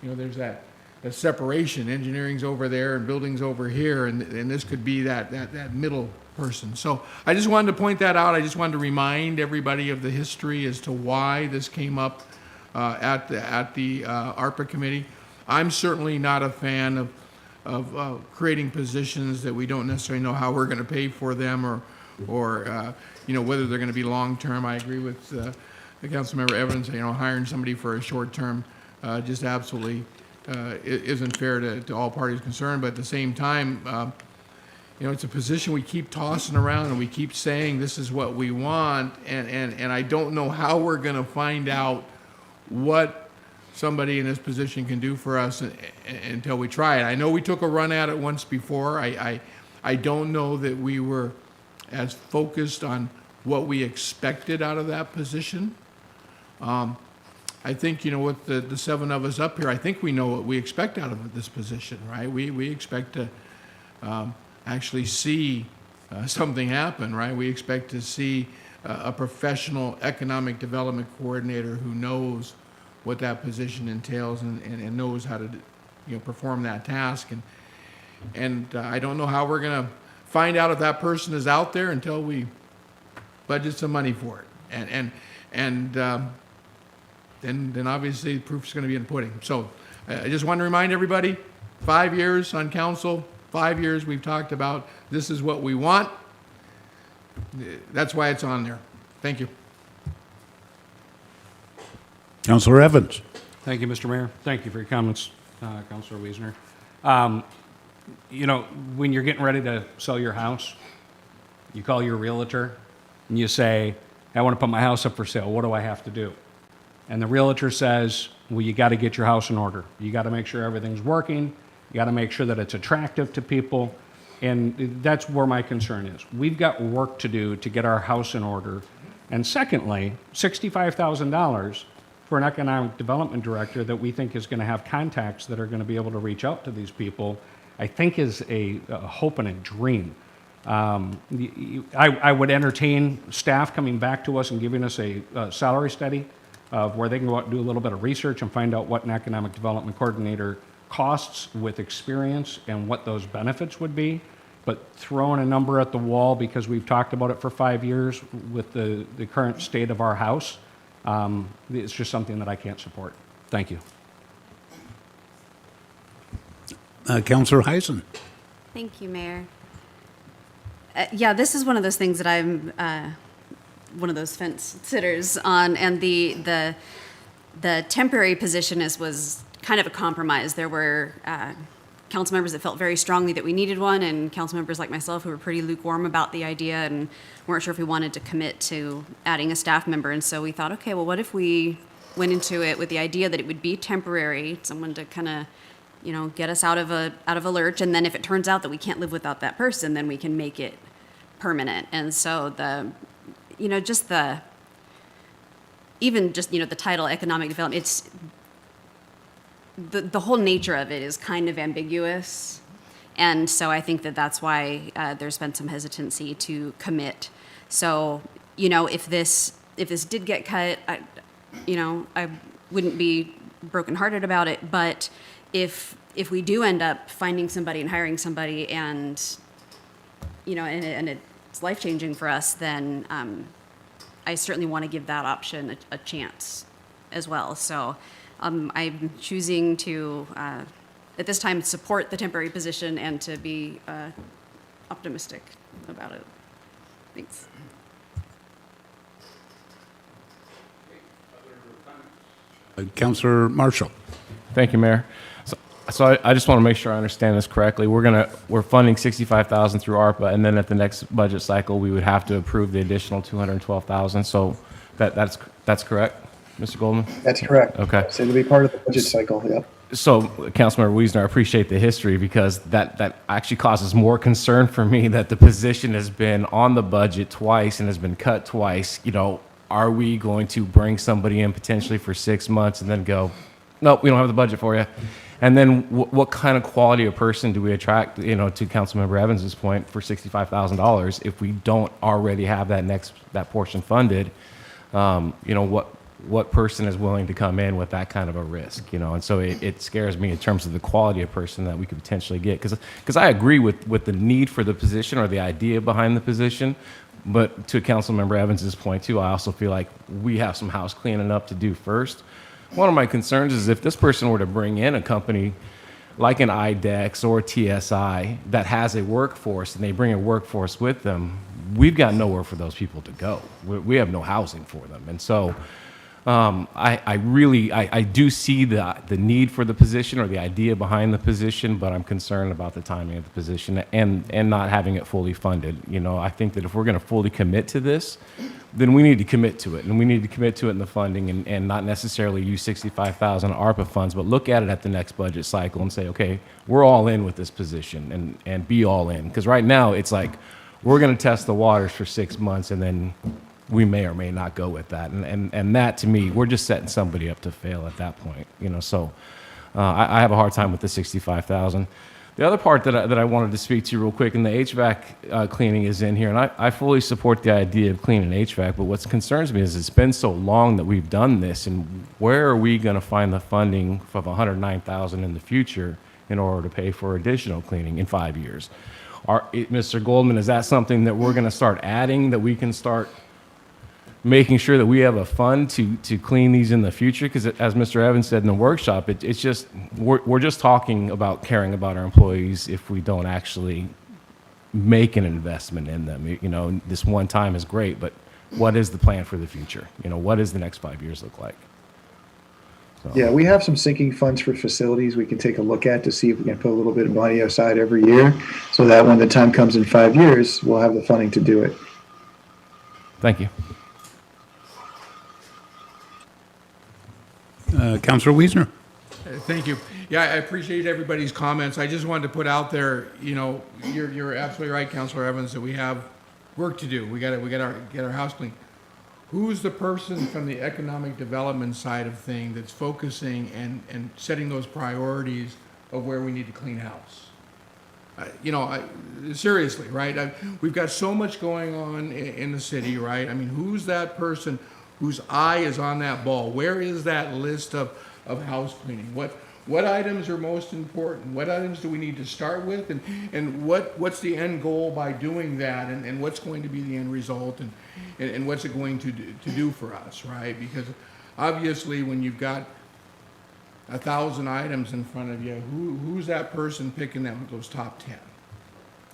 there's that separation. Engineering's over there and building's over here, and this could be that middle person. So I just wanted to point that out. I just wanted to remind everybody of the history as to why this came up at the ARPA committee. I'm certainly not a fan of creating positions that we don't necessarily know how we're going to pay for them or whether they're going to be long-term. I agree with the Councilmember Evans, hiring somebody for a short term just absolutely isn't fair to all parties concerned. But at the same time, it's a position we keep tossing around and we keep saying this is what we want, and I don't know how we're going to find out what somebody in this position can do for us until we try it. I know we took a run at it once before. I don't know that we were as focused on what we expected out of that position. I think, with the seven of us up here, I think we know what we expect out of this position, right? We expect to actually see something happen, right? We expect to see a professional economic development coordinator who knows what that position entails and knows how to perform that task. And I don't know how we're going to find out if that person is out there until we budget some money for it. And then obviously the proof's going to be in the pudding. So I just want to remind everybody, 5 years on council, 5 years we've talked about this is what we want. That's why it's on there. Thank you. Councilor Evans. Thank you, Mr. Mayor. Thank you for your comments, Councilor Wiesner. When you're getting ready to sell your house, you call your realtor and you say, I want to put my house up for sale. What do I have to do? And the realtor says, well, you got to get your house in order. You got to make sure everything's working. You got to make sure that it's attractive to people. And that's where my concern is. We've got work to do to get our house in order. And secondly, $65,000 for an economic development director that we think is going to have contacts that are going to be able to reach out to these people, I think is a hope and a dream. I would entertain staff coming back to us and giving us a salary study of where they can go out and do a little bit of research and find out what an economic development coordinator costs with experience and what those benefits would be. But throwing a number at the wall because we've talked about it for 5 years with the current state of our house, it's just something that I can't support. Thank you. Councilor Heisen. Thank you, Mayor. Yeah, this is one of those things that I'm one of those fence sitters on, and the temporary position was kind of a compromise. There were council members that felt very strongly that we needed one, and council members like myself who were pretty lukewarm about the idea and weren't sure if we wanted to commit to adding a staff member. And so we thought, okay, well, what if we went into it with the idea that it would be temporary, someone to kind of, get us out of a lurch, and then if it turns out that we can't live without that person, then we can make it permanent. And so the title economic development, it's the whole nature of it is kind of ambiguous. And so I think that that's why there's been some hesitancy to commit. So, if this did get cut, I wouldn't be brokenhearted about it. But if we do end up finding somebody and hiring somebody and, and it's life-changing for us, then I certainly want to give that option a chance as well. So I'm choosing to, at this time, support the temporary position and to be optimistic about it. Thanks. Councilor Marshall. Thank you, Mayor. So I just want to make sure I understand this correctly. We're funding $65,000 through ARPA, and then at the next budget cycle, we would have to approve the additional $212,000. So that's correct, Mr. Goldman? That's correct. Okay. So it'll be part of the budget cycle, yep. So, Councilmember Wiesner, I appreciate the history because that actually causes more concern for me that the position has been on the budget twice and has been cut twice. Are we going to bring somebody in potentially for 6 months and then go, nope, we don't have the budget for you? And then what kind of quality of person do we attract, to Councilmember Evans's point, for $65,000 if we don't already have that portion funded? What what person is willing to come in with that kind of a risk, you know? And so it scares me in terms of the quality of person that we could potentially get. Because I agree with the need for the position or the idea behind the position. But to Councilmember Evans's point too, I also feel like we have some house cleaning up to do first. One of my concerns is if this person were to bring in a company like an IDEX or TSI that has a workforce and they bring a workforce with them, we've got nowhere for those people to go. We have no housing for them. And so I do see the need for the position or the idea behind the position, but I'm concerned about the timing of the position and not having it fully funded. You know, I think that if we're going to fully commit to this, then we need to commit to it, and we need to commit to it in the funding and not necessarily use 65,000 ARPA funds, but look at it at the next budget cycle and say, okay, we're all in with this position and be all in. Because right now it's like we're going to test the waters for 6 months and then we may or may not go with that. And that, to me, we're just setting somebody up to fail at that point, you know. So I have a hard time with the 65,000. The other part that I wanted to speak to you real quick, and the HVAC cleaning is in here, and I fully support the idea of cleaning HVAC, but what concerns me is it's been so long that we've done this, and where are we going to find the funding of $109,000 in the future in order to pay for additional cleaning in 5 years? Mr. Goldman, is that something that we're going to start adding, that we can start making sure that we have a fund to clean these in the future? Because as Mr. Evans said in the workshop, it's just, we're just talking about caring about our employees if we don't actually make an investment in them. You know, this one time is great, but what is the plan for the future? You know, what does the next 5 years look like? So. Yeah, we have some sinking funds for facilities we can take a look at to see if we can put a little bit of money aside every year so that when the time comes in 5 years, we'll have the funding to do it. Thank you. Councilor Wiesner. Thank you. Yeah, I appreciate everybody's comments. I just wanted to put out there, you know, you're absolutely right, Councilor Evans, that we have work to do. We got to get our house clean. Who's the person from the economic development side of thing that's focusing and setting those priorities of where we need to clean house? You know, seriously, right? We've got so much going on in the city, right? I mean, who's that person whose eye is on that ball? Where is that list of house cleaning? What items are most important? What items do we need to start with? And what's the end goal by doing that? And what's going to be the end result? And what's it going to do for us, right? Because obviously when you've got 1,000 items in front of you, who's that person picking those top 10?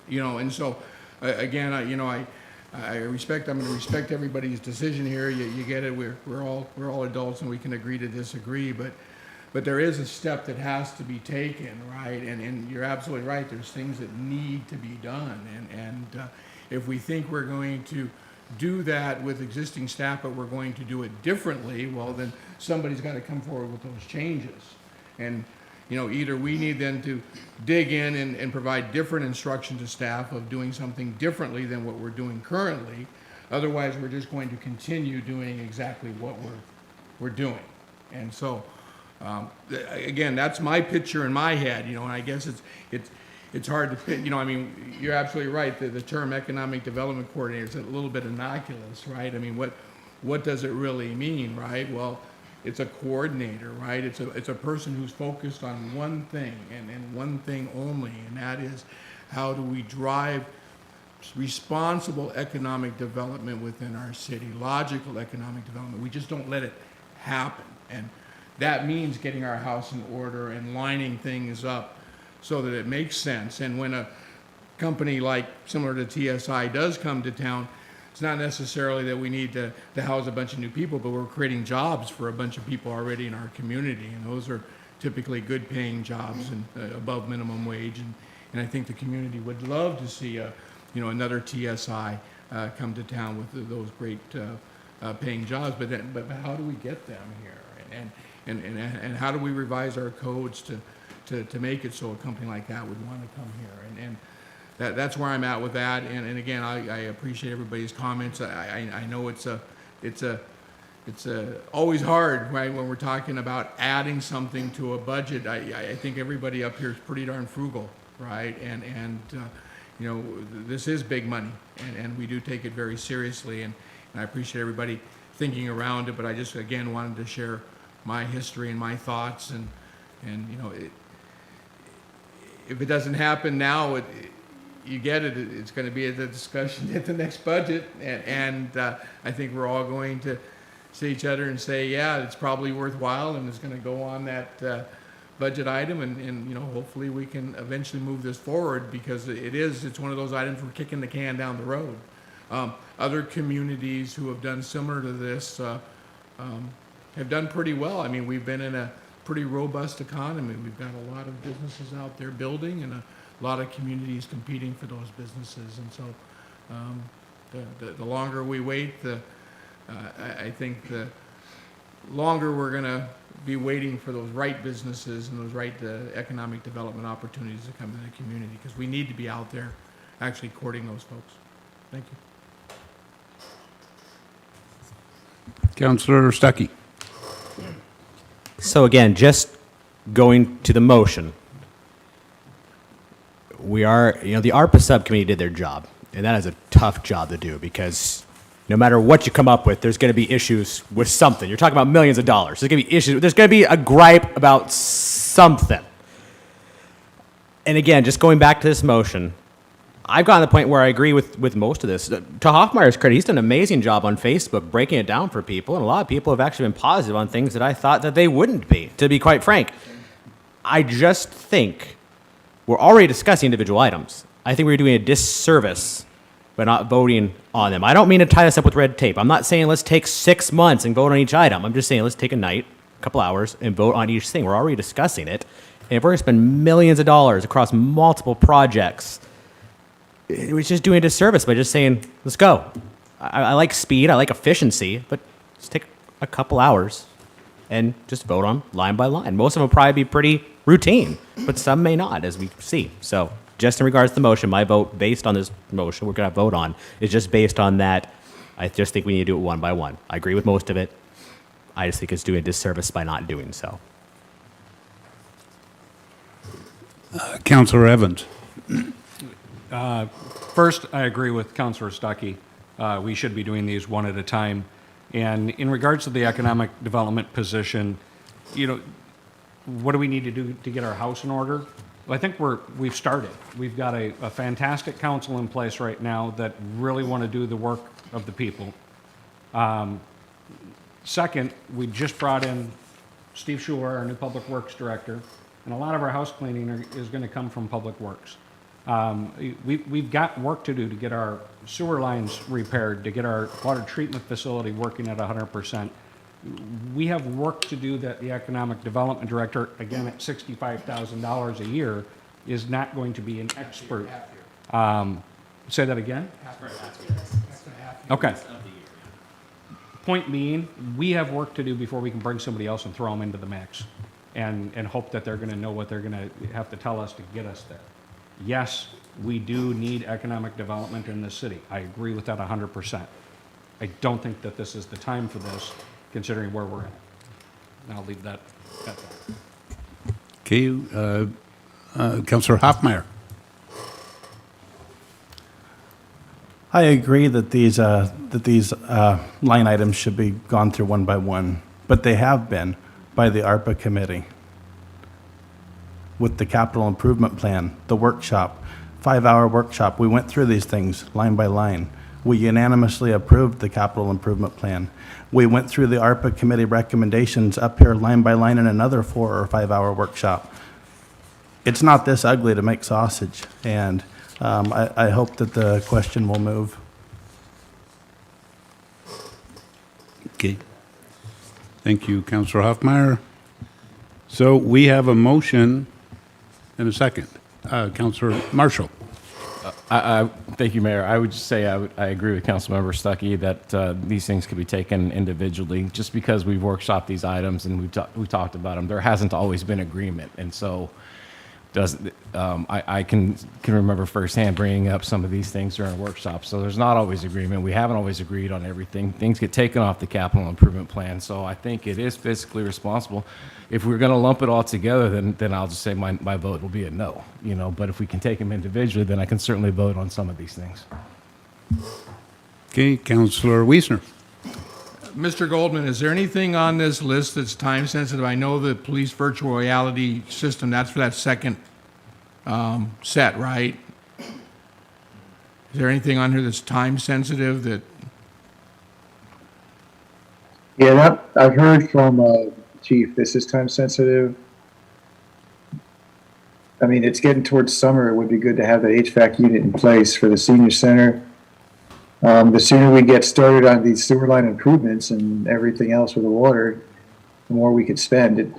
You know, and so again, I'm going to respect everybody's decision here. You get it. We're all adults and we can agree to disagree, but there is a step that has to be taken, right? And you're absolutely right. There's things that need to be done, and if we think we're going to do that with existing staff, but we're going to do it differently, well, then somebody's got to come forward with those changes. And you know, either we need then to dig in and provide different instruction to staff of doing something differently than what we're doing currently. Otherwise, we're just going to continue doing exactly what we're doing. And so, again, that's my picture in my head, you know, and I guess it's hard to fit, you know, I mean, you're absolutely right. The term economic development coordinator is a little bit innocuous, right? I mean, what does it really mean, right? Well, it's a coordinator, right? It's a person who's focused on one thing and one thing only, and that is how do we drive responsible economic development within our city, logical economic development. We just don't let it happen. And that means getting our house in order and lining things up so that it makes sense. And when a company like similar to TSI does come to town, it's not necessarily that we need to house a bunch of new people, but we're creating jobs for a bunch of people already in our community, and those are typically good paying jobs and above minimum wage. And I think the community would love to see another TSI come to town with those great paying jobs. But how do we get them here? And how do we revise our codes to make it so a company like that would want to come here? And that's where I'm at with that. And again, I appreciate everybody's comments. I know it's always hard, right, when we're talking about adding something to a budget. I think everybody up here is pretty darn frugal, right? And you know, this is big money, and we do take it very seriously. And I appreciate everybody thinking around it, but I just, again, wanted to share my history and my thoughts, and you know, if it doesn't happen now, you get it, it's going to be the discussion at the next budget, and I think we're all going to see each other and say, yeah, it's probably worthwhile, and it's going to go on that budget item, and you know, hopefully we can eventually move this forward, because it's one of those items we're kicking the can down the road. Other communities who have done similar to this have done pretty well. I mean, we've been in a pretty robust economy. We've got a lot of businesses out there building, and a lot of communities competing for those businesses. And so the longer we wait, I think the longer we're going to be waiting for those right businesses and those right economic development opportunities to come in the community, because we need to be out there actually courting those folks. Thank you. Councillor Stuckey. So again, just going to the motion, we are, you know, the ARPA subcommittee did their job, and that is a tough job to do, because no matter what you come up with, there's going to be issues with something. You're talking about millions of dollars. There's going to be issues. There's going to be a gripe about something. And again, just going back to this motion, I've gotten to the point where I agree with most of this. To Hoffmeyer's credit, he's done an amazing job on Facebook breaking it down for people, and a lot of people have actually been positive on things that I thought that they wouldn't be, to be quite frank. I just think we're already discussing individual items. I think we're doing a disservice by not voting on them. I don't mean to tie this up with red tape. I'm not saying let's take 6 months and vote on each item. I'm just saying let's take a night, a couple hours, and vote on each thing. We're already discussing it. And if we're going to spend millions of dollars across multiple projects, we're just doing a disservice by just saying, let's go. I like speed, I like efficiency, but let's take a couple hours and just vote on line by line. Most of them will probably be pretty routine, but some may not, as we see. So just in regards to the motion, my vote based on this motion we're going to vote on is just based on that. I just think we need to do it one by one. I agree with most of it. I just think it's doing a disservice by not doing so. Councillor Evans. First, I agree with Councillor Stuckey. We should be doing these one at a time. And in regards to the economic development position, you know, what do we need to do to get our house in order? Well, I think we've started. We've got a fantastic council in place right now that really want to do the work of the people. Second, we just brought in Steve Schuler, our new Public Works Director, and a lot of our house cleaning is going to come from Public Works. We've got work to do to get our sewer lines repaired, to get our water treatment facility working at 100%. We have work to do that the Economic Development Director, again at $65,000 a year, is not going to be an expert. Say that again? Okay. Point being, we have work to do before we can bring somebody else and throw them into the mix and hope that they're going to know what they're going to have to tell us to get us there. Yes, we do need economic development in this city. I agree with that 100%. I don't think that this is the time for this, considering where we're at. And I'll leave that at that. Okay, Councillor Hoffmeyer. I agree that these line items should be gone through one by one, but they have been by the ARPA committee with the capital improvement plan, the workshop, 5-hour workshop. We went through these things line by line. We unanimously approved the capital improvement plan. We went through the ARPA committee recommendations up here line by line in another 4 or 5-hour workshop. It's not this ugly to make sausage, and I hope that the question will move. Okay. Thank you, Councillor Hoffmeyer. So we have a motion and a second. Councillor Marshall. Thank you, Mayor. I would just say I agree with Councilmember Stuckey that these things could be taken individually. Just because we've workshopped these items and we talked about them, there hasn't always been agreement, and so I can remember firsthand bringing up some of these things during workshops. So there's not always agreement. We haven't always agreed on everything. Things get taken off the capital improvement plan. So I think it is fiscally responsible. If we're going to lump it all together, then I'll just say my vote will be a no. You know, but if we can take them individually, then I can certainly vote on some of these things. Okay, Councillor Wiesner. Mr. Goldman, is there anything on this list that's time sensitive? I know the police virtual reality system, that's for that second set, right? Is there anything on here that's time sensitive that, Yeah, I've heard from Chief, this is time sensitive. I mean, it's getting towards summer. It would be good to have the HVAC unit in place for the senior center. The sooner we get started on these sewer line improvements and everything else with the water, the more we could spend.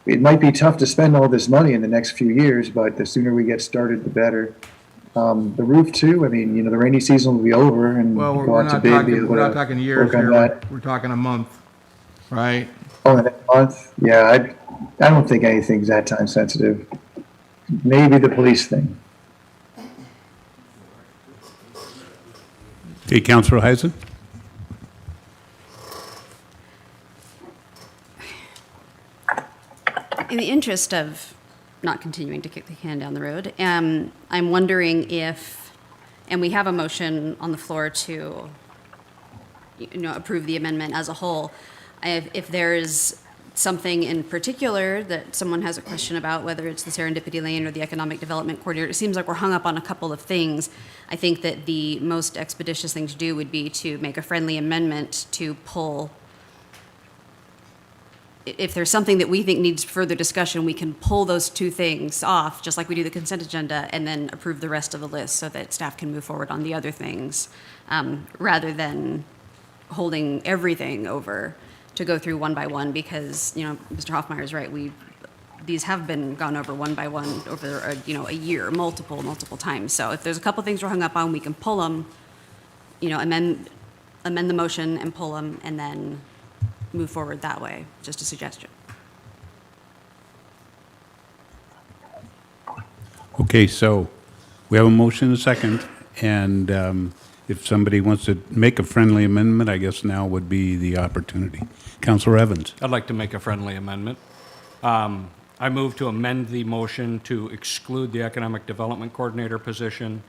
It might be tough to spend all this money in the next few years, but the sooner we get started, the better. The roof too, I mean, the rainy season will be over and well, go we're out to not bid, be talking, able we're not to talking years work on here, that. we're talking a month, right? Oh, the next month? Yeah, I don't think anything's that time sensitive. Maybe the police thing. Okay, Councilor Heisen? In the interest of not continuing to kick the can down the road, I'm wondering if, and we have a motion on the floor to, approve the amendment as a whole, if there is something in particular that someone has a question about, whether it's the Serendipity Lane or the Economic Development Coordinator, it seems like we're hung up on a couple of things. I think that the most expeditious thing to do would be to make a friendly amendment to pull. If there's something that we think needs further discussion, we can pull those two things off, just like we do the consent agenda, and then approve the rest of the list so that staff can move forward on the other things, rather than holding everything over to go through one by one, because, Mr. Hoffmeyer is right. These have been gone over one by one over, a year, multiple times. So if there's a couple things we're hung up on, we can pull them, amend the motion and pull them, and then move forward that way. Just a suggestion. Okay, so we have a motion and a second, and if somebody wants to make a friendly amendment, I guess now would be the opportunity. Councilor Evans. I'd like to make a friendly amendment. I move to amend the motion to exclude the Economic Development Coordinator position,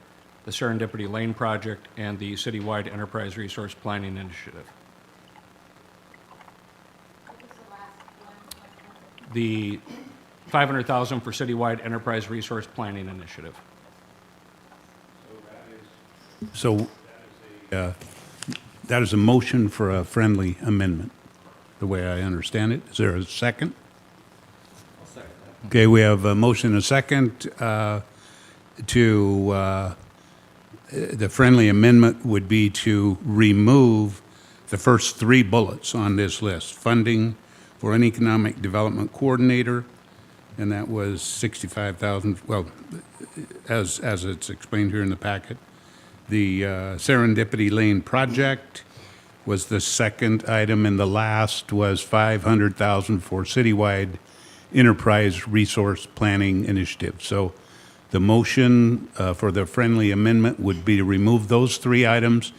the Serendipity Lane Project, and the Citywide Enterprise Resource Planning Initiative. The $500,000 for Citywide Enterprise Resource Planning Initiative. So that is a motion for a friendly amendment, the way I understand it. Is there a second? I'll second that. Okay, we have a motion and a second to, the friendly amendment would be to remove the first three bullets on this list. Funding for an Economic Development Coordinator, and that was $65,000, well, as it's explained here in the packet. The Serendipity Lane Project was the second item, and the last was $500,000 for Citywide Enterprise Resource Planning Initiative. So the motion for the friendly amendment would be to remove those three items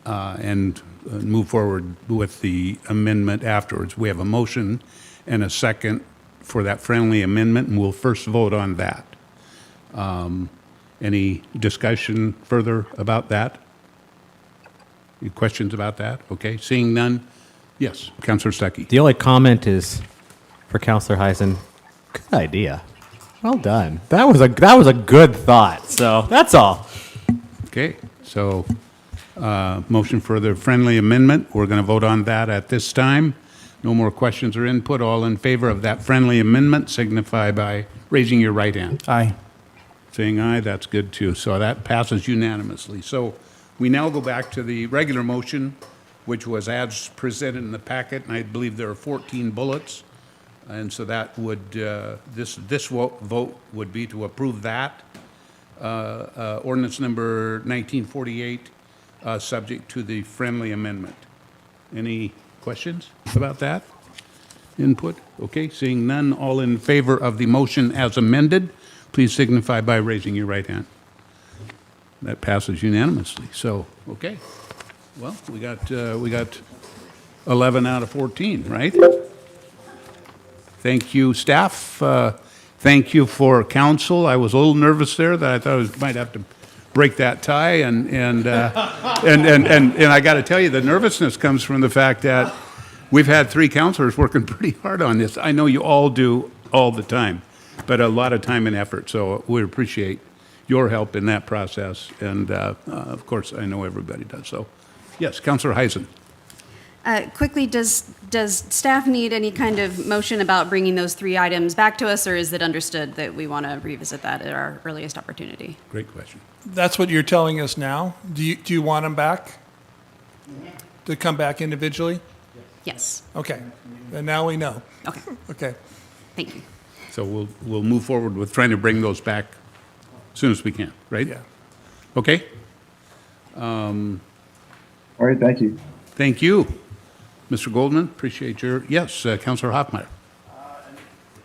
and move forward with the amendment afterwards. We have a motion and a second for that friendly amendment, and we'll first vote on that. Any discussion further about that? Any questions about that? Okay, seeing none. Yes, Councilor Stuckey. The only comment is for Councilor Heisen. Good idea. Well done. That was a good thought. So that's all. Okay, so motion for the friendly amendment. We're going to vote on that at this time. No more questions or input. All in favor of that friendly amendment signify by raising your right hand. Aye. Saying aye, that's good too. So that passes unanimously. So we now go back to the regular motion, which was as presented in the packet, and I believe there are 14 bullets. And so that would, this vote would be to approve that. Ordinance number 1948, subject to the friendly amendment. Any questions about that? Input? Okay, seeing none, all in favor of the motion as amended, please signify by raising your right hand. That passes unanimously. So, okay. Well, we got 11 out of 14, right? Thank you, staff. Thank you for council. I was a little nervous there that I thought I might have to break that tie, and I got to tell you, the nervousness comes from the fact that we've had 3 counselors working pretty hard on this. I know you all do all the time, but a lot of time and effort, so we appreciate your help in that process, and of course, I know everybody does. So, yes, Councilor Heisen. Quickly, does staff need any kind of motion about bringing those 3 items back to us, or is it understood that we want to revisit that at our earliest opportunity? Great question. That's what you're telling us now? Do you want them back? To come back individually? Yes. Okay, and now we know. Okay. Okay. Thank you. So we'll move forward with trying to bring those back as soon as we can, right? Yeah. Okay? All right, thank you. Thank you. Mr. Goldman, appreciate your, yes, Councilor Hoffmeyer.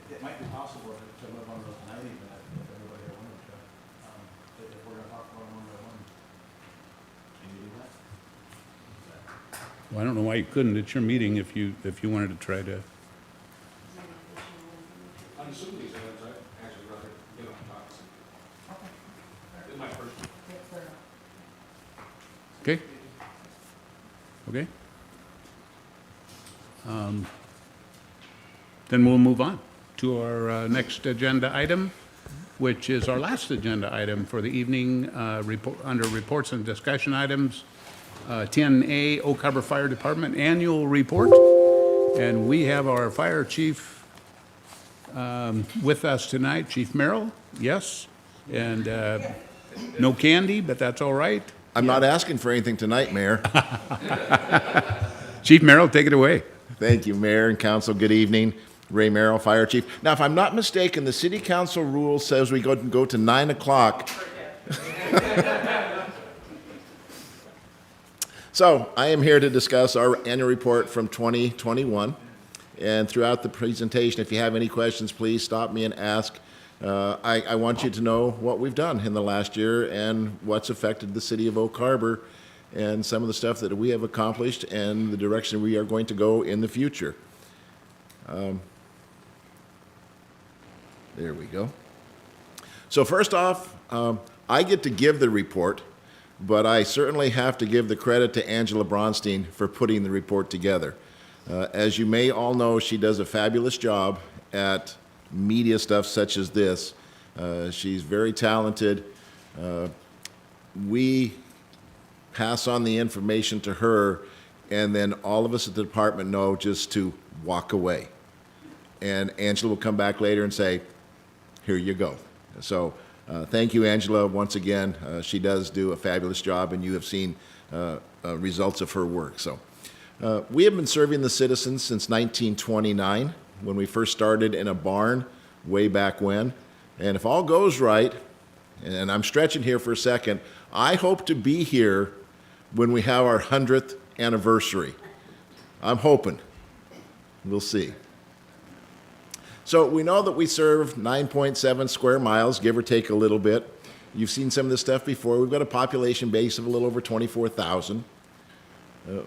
It might be possible to live on those tonight, even if everybody here wanted to. If we're going to talk about them one by one. Can you do that? Well, I don't know why you couldn't. It's your meeting if you wanted to try to. On some of these items, I'd actually rather get on top of some. This is my first one. Okay? Okay? Then we'll move on to our next agenda item, which is our last agenda item for the evening, under reports and discussion items. 10A, Oak Harbor Fire Department Annual Report. And we have our fire chief with us tonight, Chief Merrill, yes? And no candy, but that's all right. I'm not asking for anything tonight, Mayor. Chief Merrill, take it away. Thank you, Mayor and Council. Good evening. Ray Merrill, Fire Chief. Now, if I'm not mistaken, the City Council rule says we go to 9 o'clock. So, I am here to discuss our annual report from 2021. And throughout the presentation, if you have any questions, please stop me and ask. I want you to know what we've done in the last year and what's affected the city of Oak Harbor and some of the stuff that we have accomplished and the direction we are going to go in the future. There we go. So first off, I get to give the report, but I certainly have to give the credit to Angela Bronstein for putting the report together. As you may all know, she does a fabulous job at media stuff such as this. She's very talented. We pass on the information to her, and then all of us at the department know just to walk away. And Angela will come back later and say, here you go. So thank you, Angela, once again. She does do a fabulous job, and you have seen results of her work. So we have been serving the citizens since 1929, when we first started in a barn way back when. And if all goes right, and I'm stretching here for a second, I hope to be here when we have our 100th anniversary. I'm hoping. We'll see. So we know that we serve 9.7 square miles, give or take a little bit. You've seen some of this stuff before. We've got a population base of a little over 24,000.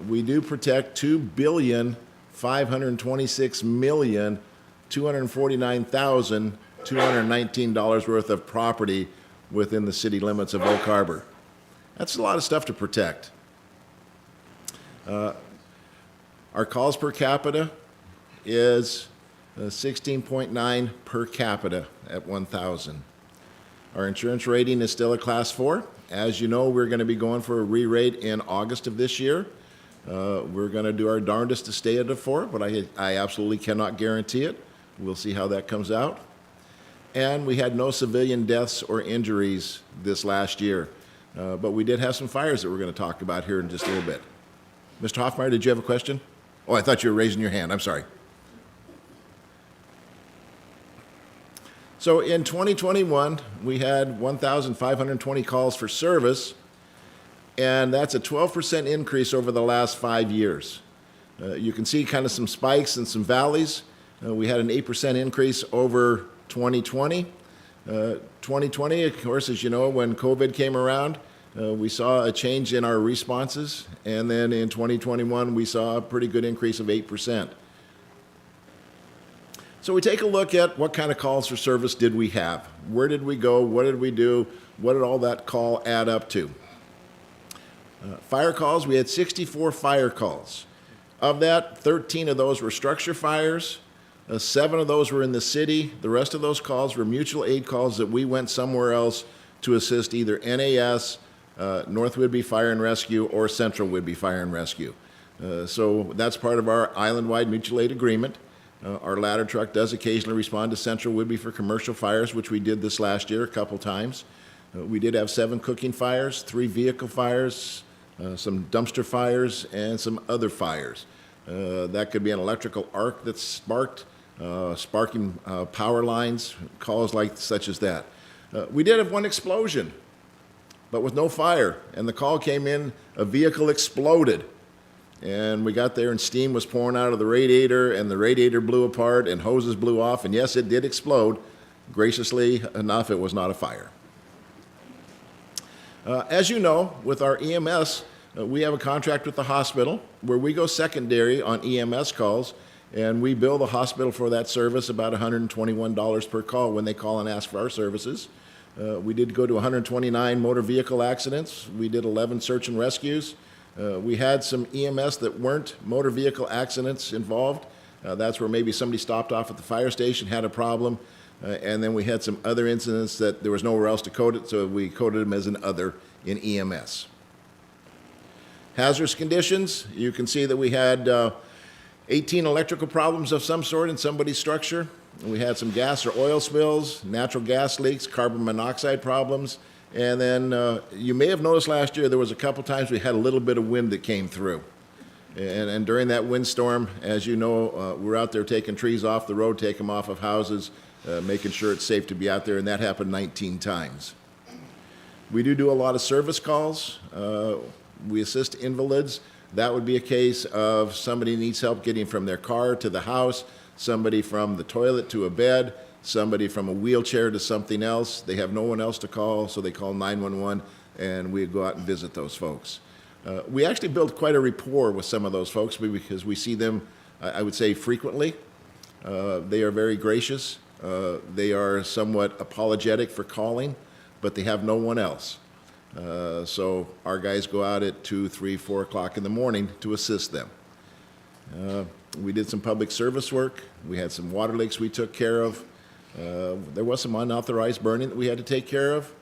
We do protect $2,526,249,219 worth of property within the city limits of Oak Harbor. That's a lot of stuff to protect. Our calls per capita is 16.9 per capita at 1,000. Our insurance rating is still a Class 4. As you know, we're going to be going for a re-rate in August of this year. We're going to do our darndest to stay at a 4, but I absolutely cannot guarantee it. We'll see how that comes out. And we had no civilian deaths or injuries this last year. But we did have some fires that we're going to talk about here in just a little bit. Mr. Hoffmeyer, did you have a question? Oh, I thought you were raising your hand. I'm sorry. So in 2021, we had 1,520 calls for service, and that's a 12% increase over the last 5 years. You can see kind of some spikes and some valleys. We had an 8% increase over 2020. 2020, of course, as you know, when COVID came around, we saw a change in our responses, and then in 2021, we saw a pretty good increase of 8%. So we take a look at what kind of calls for service did we have? Where did we go? What did we do? What did all that call add up to? Fire calls, we had 64 fire calls. Of that, 13 of those were structure fires. 7 of those were in the city. The rest of those calls were mutual aid calls that we went somewhere else to assist either NAS, North Whidbey Fire and Rescue, or Central Whidbey Fire and Rescue. So that's part of our island-wide mutual aid agreement. Our ladder truck does occasionally respond to Central Whidbey for commercial fires, which we did this last year a couple times. We did have 7 cooking fires, 3 vehicle fires, some dumpster fires, and some other fires. That could be an electrical arc that's sparked, sparking power lines, calls like such as that. We did have 1 explosion, but with no fire, and the call came in, a vehicle exploded. And we got there and steam was pouring out of the radiator, and the radiator blew apart and hoses blew off, and yes, it did explode. Graciously enough, it was not a fire. As you know, with our EMS, we have a contract with the hospital where we go secondary on EMS calls, and we bill the hospital for that service about $121 per call when they call and ask for our services. We did go to 129 motor vehicle accidents. We did 11 search and rescues. We had some EMS that weren't motor vehicle accidents involved. That's where maybe somebody stopped off at the fire station, had a problem, and then we had some other incidents that there was nowhere else to code it, so we coded them as an other in EMS. Hazardous conditions, you can see that we had 18 electrical problems of some sort in somebody's structure. We had some gas or oil spills, natural gas leaks, carbon monoxide problems, and then you may have noticed last year there was a couple times we had a little bit of wind that came through. And during that windstorm, as you know, we're out there taking trees off the road, taking them off of houses, making sure it's safe to be out there, and that happened 19 times. We do a lot of service calls. We assist invalids. That would be a case of somebody needs help getting from their car to the house, somebody from the toilet to a bed, somebody from a wheelchair to something else. They have no one else to call, so they call 911, and we go out and visit those folks. We actually build quite a rapport with some of those folks because we see them, I would say, frequently. They are very gracious. They are somewhat apologetic for calling, but they have no one else. So our guys go out at 2, 3, 4 o'clock in the morning to assist them. We did some public service work. We had some water leaks we took care of. There was some unauthorized burning that we had to take care of.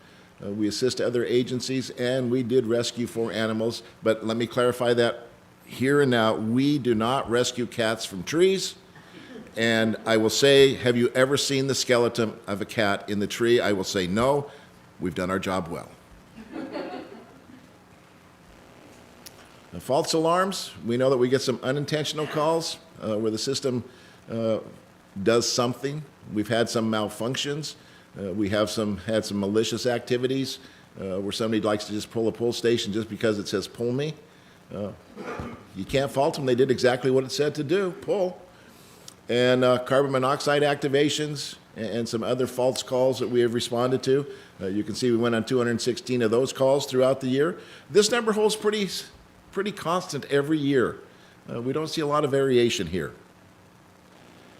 We assist other agencies, and we did rescue 4 animals. But let me clarify that here and now. We do not rescue cats from trees. And I will say, have you ever seen the skeleton of a cat in the tree? I will say no. We've done our job well. The false alarms, we know that we get some unintentional calls where the system does something. We've had some malfunctions. We have had some malicious activities where somebody likes to just pull a pull station just because it says pull me. You can't fault them. They did exactly what it said to do, pull. And carbon monoxide activations and some other false calls that we have responded to. You can see we went on 216 of those calls throughout the year. This number holds pretty constant every year. We don't see a lot of variation here.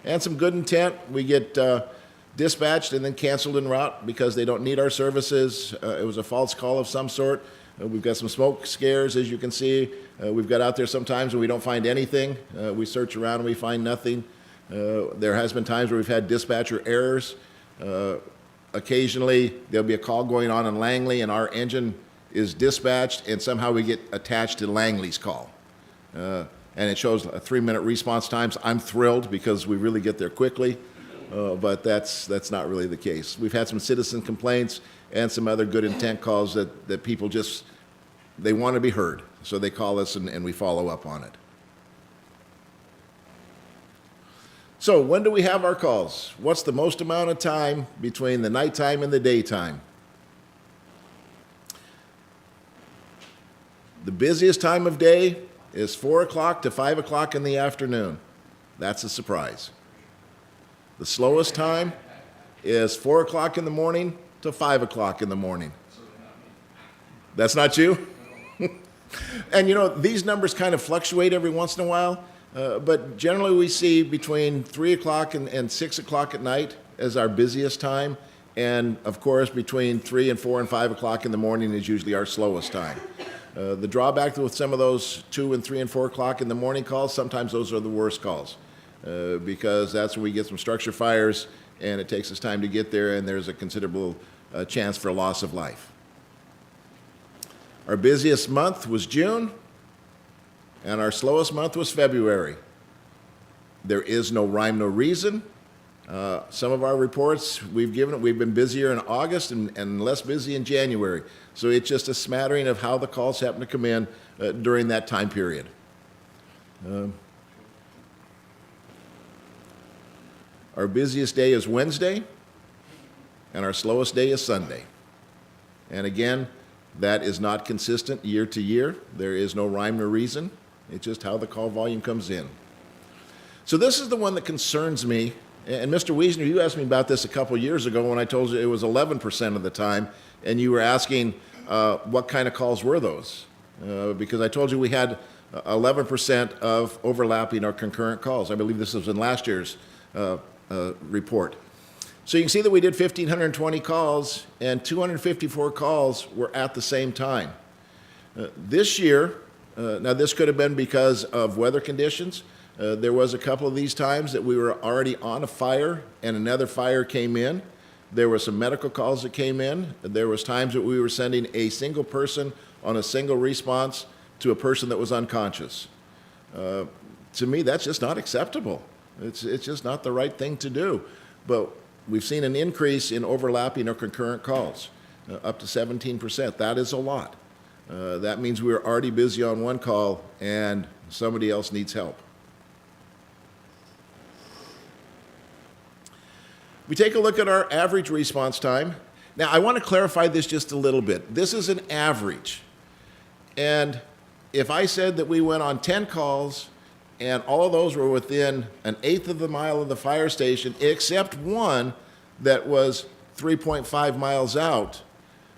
And some good intent. We get dispatched and then canceled en route because they don't need our services. It was a false call of some sort. We've got some smoke scares, as you can see. We've got out there sometimes when we don't find anything. We search around and we find nothing. There has been times where we've had dispatcher errors. Occasionally, there'll be a call going on in Langley and our engine is dispatched and somehow we get attached to Langley's call. And it shows a 3-minute response times. I'm thrilled because we really get there quickly, but that's not really the case. We've had some citizen complaints and some other good intent calls that people just, they want to be heard. So they call us and we follow up on it. So when do we have our calls? What's the most amount of time between the nighttime and the daytime? The busiest time of day is 4 o'clock to 5 o'clock in the afternoon. That's a surprise. The slowest time is 4 o'clock in the morning to 5 o'clock in the morning. That's not you? And you know, these numbers kind of fluctuate every once in a while. But generally, we see between 3 o'clock and 6 o'clock at night as our busiest time. And of course, between 3 and 4 and 5 o'clock in the morning is usually our slowest time. The drawback with some of those 2 and 3 and 4 o'clock in the morning calls, sometimes those are the worst calls because that's when we get some structure fires and it takes us time to get there and there's a considerable chance for loss of life. Our busiest month was June and our slowest month was February. There is no rhyme, no reason. Some of our reports we've been busier in August and less busy in January. So it's just a smattering of how the calls happen to come in during that time period. Our busiest day is Wednesday, and our slowest day is Sunday. And again, that is not consistent year to year. There is no rhyme nor reason. It's just how the call volume comes in. So this is the one that concerns me. And Mr. Wiesner, you asked me about this a couple years ago when I told you it was 11% of the time, and you were asking what kind of calls were those? Because I told you we had 11% of overlapping or concurrent calls. I believe this was in last year's report. So you can see that we did 1,520 calls, and 254 calls were at the same time. This year, now this could have been because of weather conditions. There was a couple of these times that we were already on a fire and another fire came in. There were some medical calls that came in. There was times that we were sending a single person on a single response to a person that was unconscious. To me, that's just not acceptable. It's just not the right thing to do. But we've seen an increase in overlapping or concurrent calls, up to 17%. That is a lot. That means we were already busy on one call and somebody else needs help. We take a look at our average response time. Now, I want to clarify this just a little bit. This is an average. And if I said that we went on 10 calls and all of those were within 1/8 of the mile of the fire station, except one that was 3.5 miles out,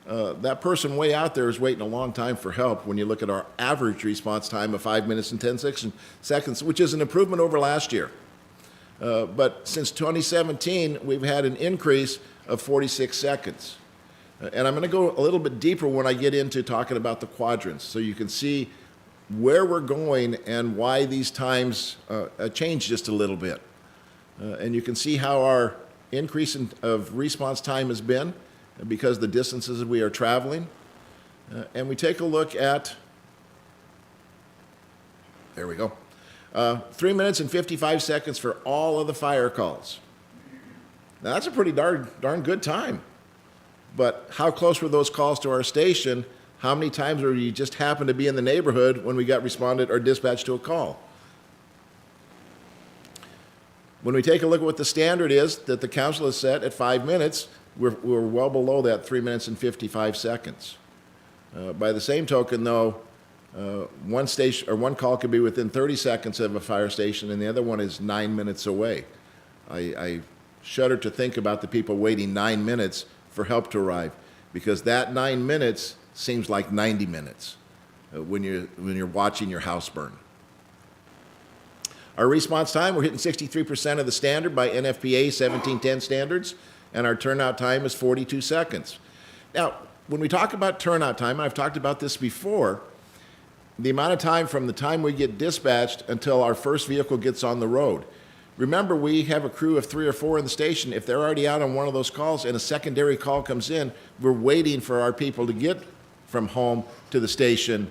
that person way out there is waiting a long time for help when you look at our average response time of 5 minutes and 10 seconds, which is an improvement over last year. But since 2017, we've had an increase of 46 seconds. And I'm going to go a little bit deeper when I get into talking about the quadrants, so you can see where we're going and why these times change just a little bit. And you can see how our increase of response time has been because the distances we are traveling. And we take a look at, there we go. 3 minutes and 55 seconds for all of the fire calls. Now that's a pretty darn good time. But how close were those calls to our station? How many times were you just happened to be in the neighborhood when we got responded or dispatched to a call? When we take a look at what the standard is that the council has set at 5 minutes, we're well below that 3 minutes and 55 seconds. By the same token, though, one station or one call could be within 30 seconds of a fire station and the other one is 9 minutes away. I shudder to think about the people waiting 9 minutes for help to arrive because that 9 minutes seems like 90 minutes when you're watching your house burn. Our response time, we're hitting 63% of the standard by NFPA 1710 standards, and our turnout time is 42 seconds. Now, when we talk about turnout time, and I've talked about this before, the amount of time from the time we get dispatched until our first vehicle gets on the road. Remember, we have a crew of 3 or 4 in the station. If they're already out on one of those calls and a secondary call comes in, we're waiting for our people to get from home to the station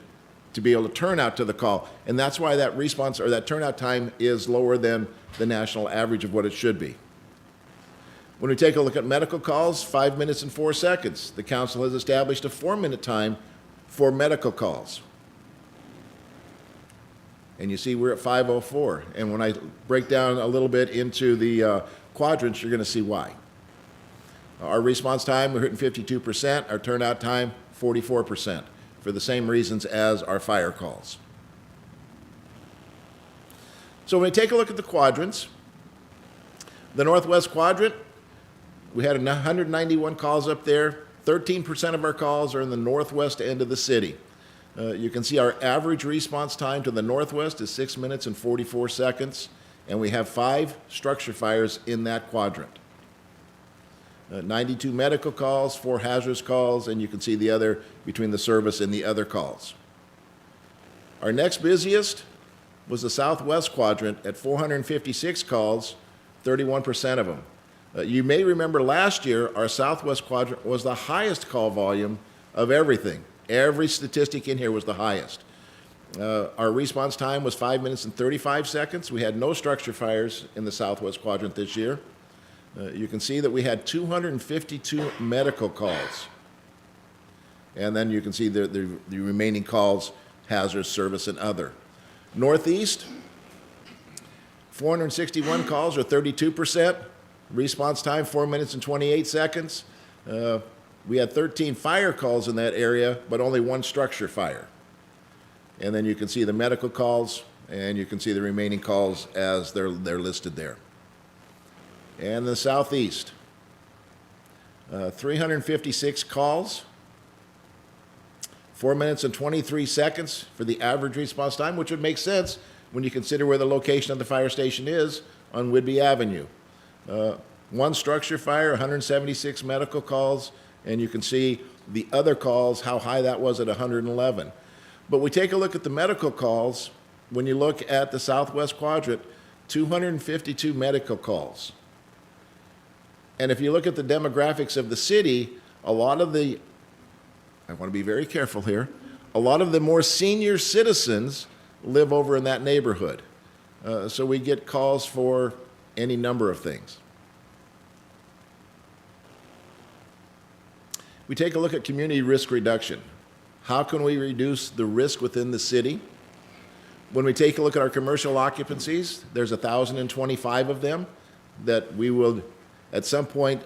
to be able to turn out to the call. And that's why that response or that turnout time is lower than the national average of what it should be. When we take a look at medical calls, 5 minutes and 4 seconds. The council has established a 4-minute time for medical calls. And you see we're at 5:04. And when I break down a little bit into the quadrants, you're going to see why. Our response time, we're hitting 52%. Our turnout time, 44%, for the same reasons as our fire calls. So when we take a look at the quadrants, the northwest quadrant, we had 191 calls up there. 13% of our calls are in the northwest end of the city. You can see our average response time to the northwest is 6 minutes and 44 seconds, and we have 5 structure fires in that quadrant. 92 medical calls, 4 hazardous calls, and you can see the other between the service and the other calls. Our next busiest was the southwest quadrant at 456 calls, 31% of them. You may remember last year, our southwest quadrant was the highest call volume of everything. Every statistic in here was the highest. Our response time was 5 minutes and 35 seconds. We had no structure fires in the southwest quadrant this year. You can see that we had 252 medical calls. And then you can see the remaining calls, hazardous, service, and other. Northeast, 461 calls, or 32%. Response time, 4 minutes and 28 seconds. We had 13 fire calls in that area, but only 1 structure fire. And then you can see the medical calls, and you can see the remaining calls as they're listed there. And the southeast, 356 calls, 4 minutes and 23 seconds for the average response time, which would make sense when you consider where the location of the fire station is on Whidbey Avenue. 1 structure fire, 176 medical calls, and you can see the other calls, how high that was at 111. But we take a look at the medical calls. When you look at the southwest quadrant, 252 medical calls. And if you look at the demographics of the city, a lot of the, I want to be very careful here, a lot of the more senior citizens live over in that neighborhood. So we get calls for any number of things. We take a look at community risk reduction. How can we reduce the risk within the city? When we take a look at our commercial occupancies, there's 1,025 of them that we will at some point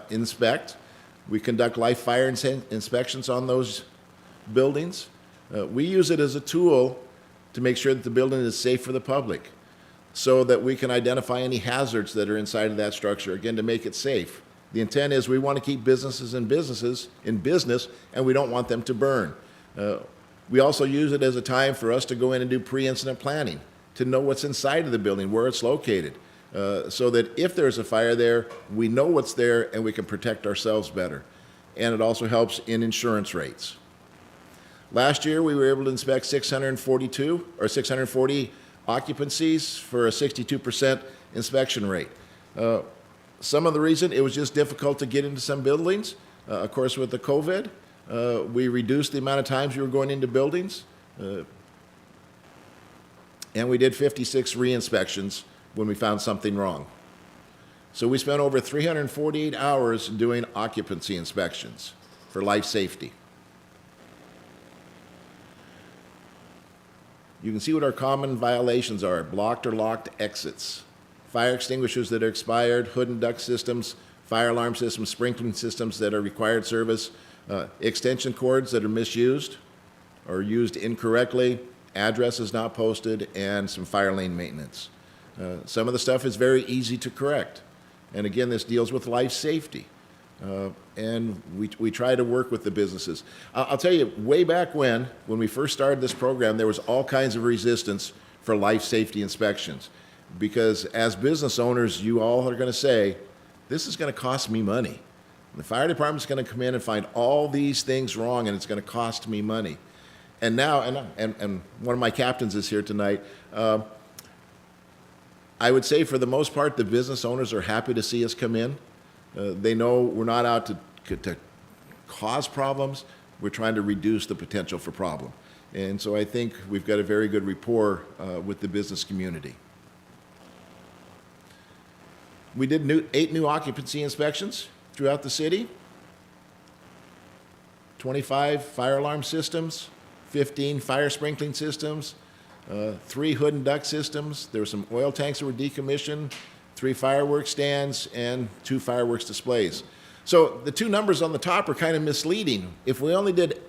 inspect. We conduct live fire inspections on those buildings. We use it as a tool to make sure that the building is safe for the public so that we can identify any hazards that are inside of that structure, again, to make it safe. The intent is we want to keep businesses in business, and we don't want them to burn. We also use it as a time for us to go in and do pre-incident planning, to know what's inside of the building, where it's located, so that if there's a fire there, we know what's there and we can protect ourselves better. And it also helps in insurance rates. Last year, we were able to inspect 640 occupancies for a 62% inspection rate. Some of the reason, it was just difficult to get into some buildings. Of course, with the COVID, we reduced the amount of times we were going into buildings. And we did 56 re-inspections when we found something wrong. So we spent over 348 hours doing occupancy inspections for life safety. You can see what our common violations are: blocked or locked exits, fire extinguishers that are expired, hood and duct systems, fire alarm systems, sprinkling systems that are required service, extension cords that are misused or used incorrectly, addresses not posted, and some fire lane maintenance. Some of the stuff is very easy to correct. And again, this deals with life safety. And we try to work with the businesses. I'll tell you, way back when we first started this program, there was all kinds of resistance for life safety inspections. Because as business owners, you all are going to say, this is going to cost me money. The fire department's going to come in and find all these things wrong, and it's going to cost me money. And now, and one of my captains is here tonight, I would say for the most part, the business owners are happy to see us come in. They know we're not out to cause problems. We're trying to reduce the potential for problem. And so I think we've got a very good rapport with the business community. We did 8 new occupancy inspections throughout the city, 25 fire alarm systems, 15 fire sprinkling systems, 3 hood and duct systems. There were some oil tanks that were decommissioned, 3 fireworks stands, and 2 fireworks displays. So the 2 numbers on the top are kind of misleading. If we only did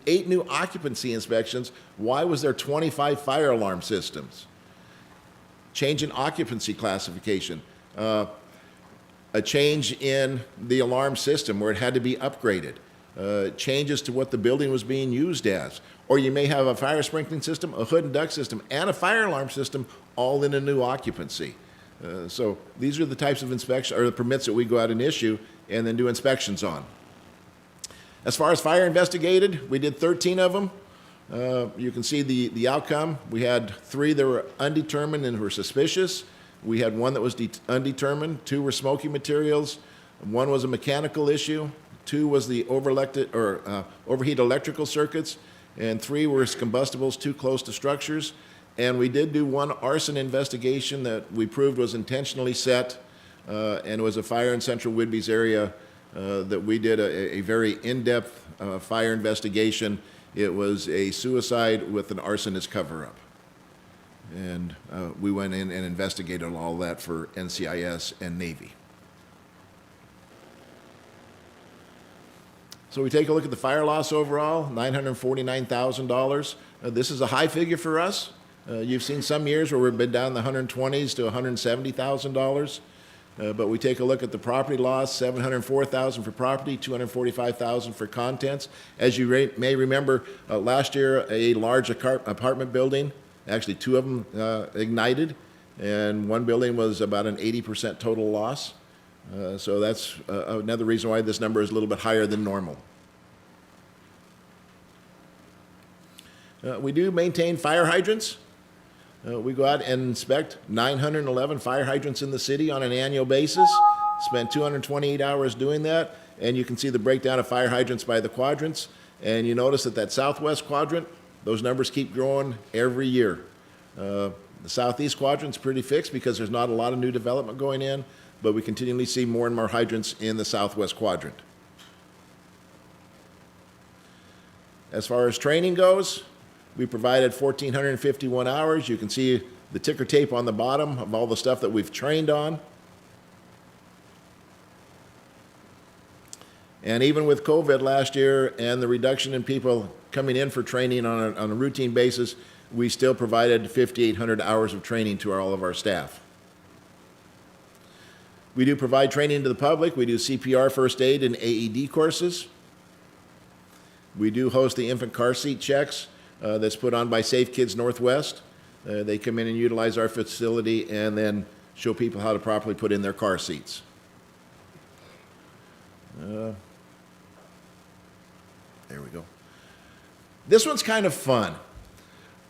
8 new occupancy inspections, why was there 25 fire alarm systems? Change in occupancy classification. A change in the alarm system where it had to be upgraded. changes to what the building was being used as. Or you may have a fire sprinkling system, a hood and duct system, and a fire alarm system all in a new occupancy. So these are the types of inspection or the permits that we go out and issue and then do inspections on. As far as fire investigated, we did 13 of them. You can see the outcome. We had 3 that were undetermined and were suspicious. We had 1 that was undetermined. 2 were smoky materials. 1 was a mechanical issue. 2 was the overheat electrical circuits. And 3 were combustibles too close to structures. And we did do 1 arson investigation that we proved was intentionally set, and it was a fire in Central Whidbey's area that we did a very in-depth fire investigation. It was a suicide with an arsonist cover-up. And we went in and investigated all that for NCIS and Navy. So we take a look at the fire loss overall, $949,000. This is a high figure for us. You've seen some years where we've been down in the 120s to $170,000. But we take a look at the property loss, $704,000 for property, $245,000 for contents. As you may remember, last year a large apartment building, actually 2 of them ignited, and 1 building was about an 80% total loss. So that's another reason why this number is a little bit higher than normal. We do maintain fire hydrants. We go out and inspect 911 fire hydrants in the city on an annual basis. Spend 228 hours doing that, and you can see the breakdown of fire hydrants by the quadrants. And you notice that southwest quadrant, those numbers keep growing every year. The southeast quadrant's pretty fixed because there's not a lot of new development going in, but we continually see more and more hydrants in the southwest quadrant. As far as training goes, we provided 1,451 hours. You can see the ticker tape on the bottom of all the stuff that we've trained on. And even with COVID last year and the reduction in people coming in for training on a routine basis, we still provided 5,800 hours of training to all of our staff. We do provide training to the public. We do CPR, first aid, and AED courses. We do host the infant car seat checks that's put on by Safe Kids Northwest. They come in and utilize our facility and then show people how to properly put in their car seats. There we go. This one's kind of fun.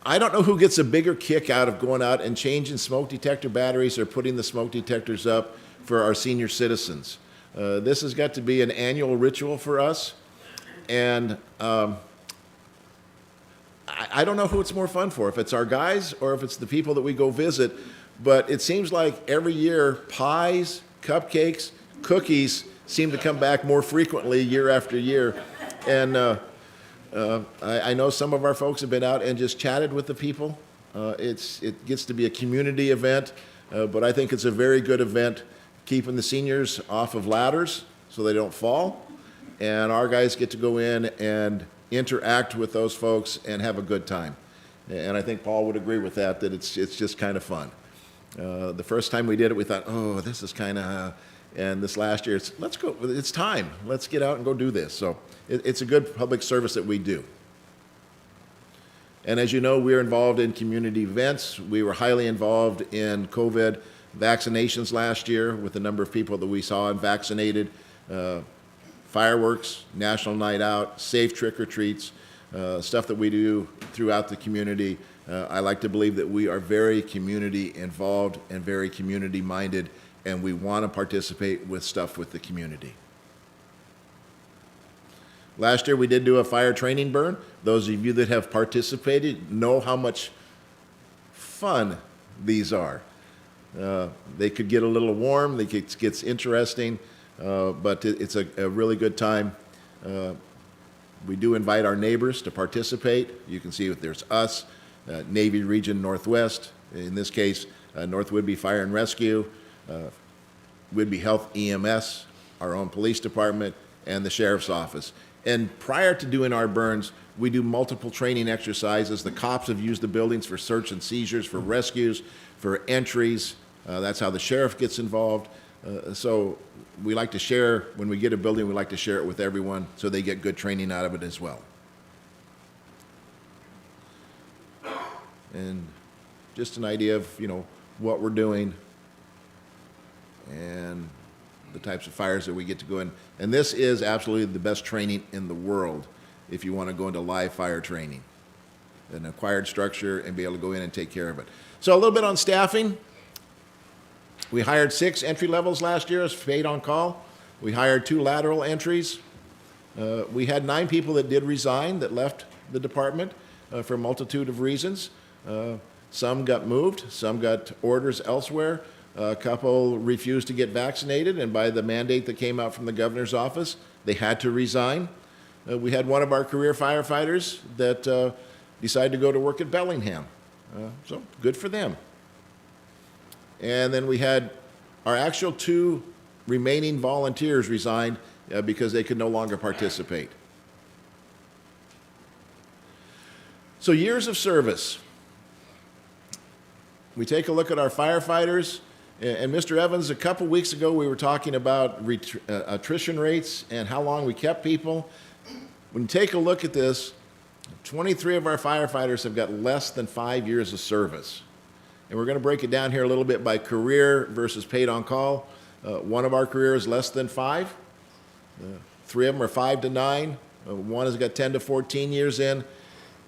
I don't know who gets a bigger kick out of going out and changing smoke detector batteries or putting the smoke detectors up for our senior citizens. This has got to be an annual ritual for us. And I don't know who it's more fun for, if it's our guys or if it's the people that we go visit, but it seems like every year pies, cupcakes, cookies seem to come back more frequently year after year. And I know some of our folks have been out and just chatted with the people. It gets to be a community event, but I think it's a very good event, keeping the seniors off of ladders so they don't fall. And our guys get to go in and interact with those folks and have a good time. And I think Paul would agree with that it's just kind of fun. The first time we did it, we thought, oh, this is kind of, and this last year, let's go, it's time. Let's get out and go do this. So it's a good public service that we do. And as you know, we're involved in community events. We were highly involved in COVID vaccinations last year with the number of people that we saw and vaccinated. Fireworks, National Night Out, safe trick-or-treats, stuff that we do throughout the community. I like to believe that we are very community involved and very community minded, and we want to participate with stuff with the community. Last year we did do a fire training burn. Those of you that have participated know how much fun these are. They could get a little warm, it gets interesting. But it's a really good time. We do invite our neighbors to participate. You can see that there's us, Navy Region Northwest, in this case, North Whidbey Fire and Rescue, Whidbey Health EMS, our own police department, and the Sheriff's Office. And prior to doing our burns, we do multiple training exercises. The cops have used the buildings for search and seizures, for rescues, for entries. That's how the sheriff gets involved. So we like to share, when we get a building, we like to share it with everyone so they get good training out of it as well. And just an idea of, what we're doing and the types of fires that we get to go in. And this is absolutely the best training in the world if you want to go into live fire training, an acquired structure, and be able to go in and take care of it. So a little bit on staffing. We hired 6 entry levels last year as paid on call. We hired 2 lateral entries. We had 9 people that did resign, that left the department for a multitude of reasons. Some got moved, some got orders elsewhere. A couple refused to get vaccinated, and by the mandate that came out from the governor's office, they had to resign. We had one of our career firefighters that decided to go to work at Bellingham. So good for them. And then we had our actual 2 remaining volunteers resigned because they could no longer participate. So years of service. We take a look at our firefighters, and Mr. Evans, a couple weeks ago we were talking about attrition rates and how long we kept people. When you take a look at this, 23 of our firefighters have got less than 5 years of service. And we're going to break it down here a little bit by career versus paid on call. One of our careers is less than 5. 3 of them are 5 to 9. One has got 10 to 14 years in.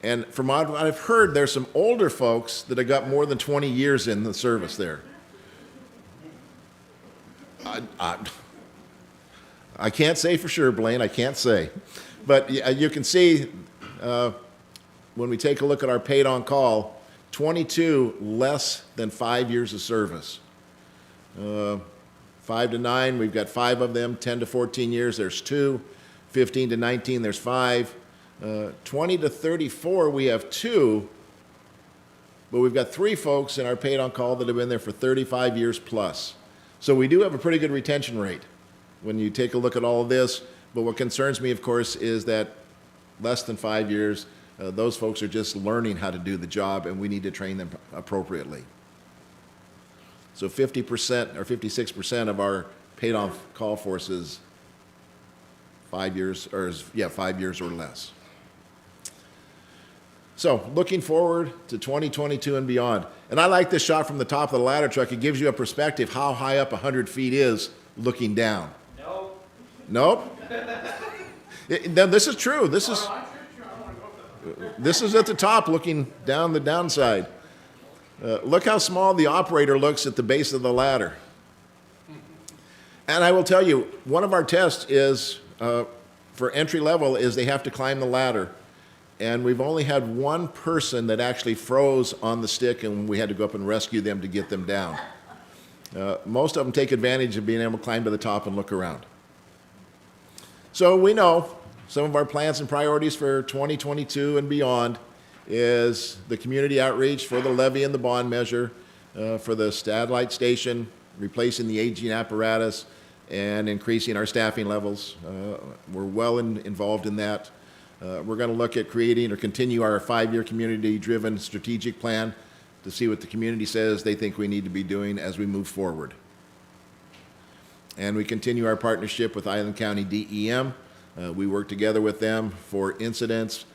And from what I've heard, there's some older folks that have got more than 20 years in the service there. I can't say for sure, Blaine, I can't say. But you can see when we take a look at our paid on call, 22 less than 5 years of service. 5 to 9, we've got 5 of them. 10 to 14 years, there's 2. 15 to 19, there's 5. 20 to 34, we have 2, but we've got 3 folks in our paid on call that have been there for 35 years plus. So we do have a pretty good retention rate when you take a look at all of this. But what concerns me, of course, is that less than 5 years, those folks are just learning how to do the job, and we need to train them appropriately. So 50% or 56% of our paid on call force is 5 years, 5 years or less. So looking forward to 2022 and beyond. And I like this shot from the top of the ladder truck. It gives you a perspective how high up 100 feet is looking down. Nope. This is true. This is at the top looking down the downside. Look how small the operator looks at the base of the ladder. And I will tell you, one of our tests is, for entry level, is they have to climb the ladder. And we've only had 1 person that actually froze on the stick, and we had to go up and rescue them to get them down. Most of them take advantage of being able to climb to the top and look around. So we know some of our plans and priorities for 2022 and beyond is the community outreach for the levy and the bond measure, for the satellite station, replacing the aging apparatus, and increasing our staffing levels. We're well involved in that. We're going to look at creating or continue our 5-year community-driven strategic plan to see what the community says they think we need to be doing as we move forward. And we continue our partnership with Island County DEM. We work together with them for incidents.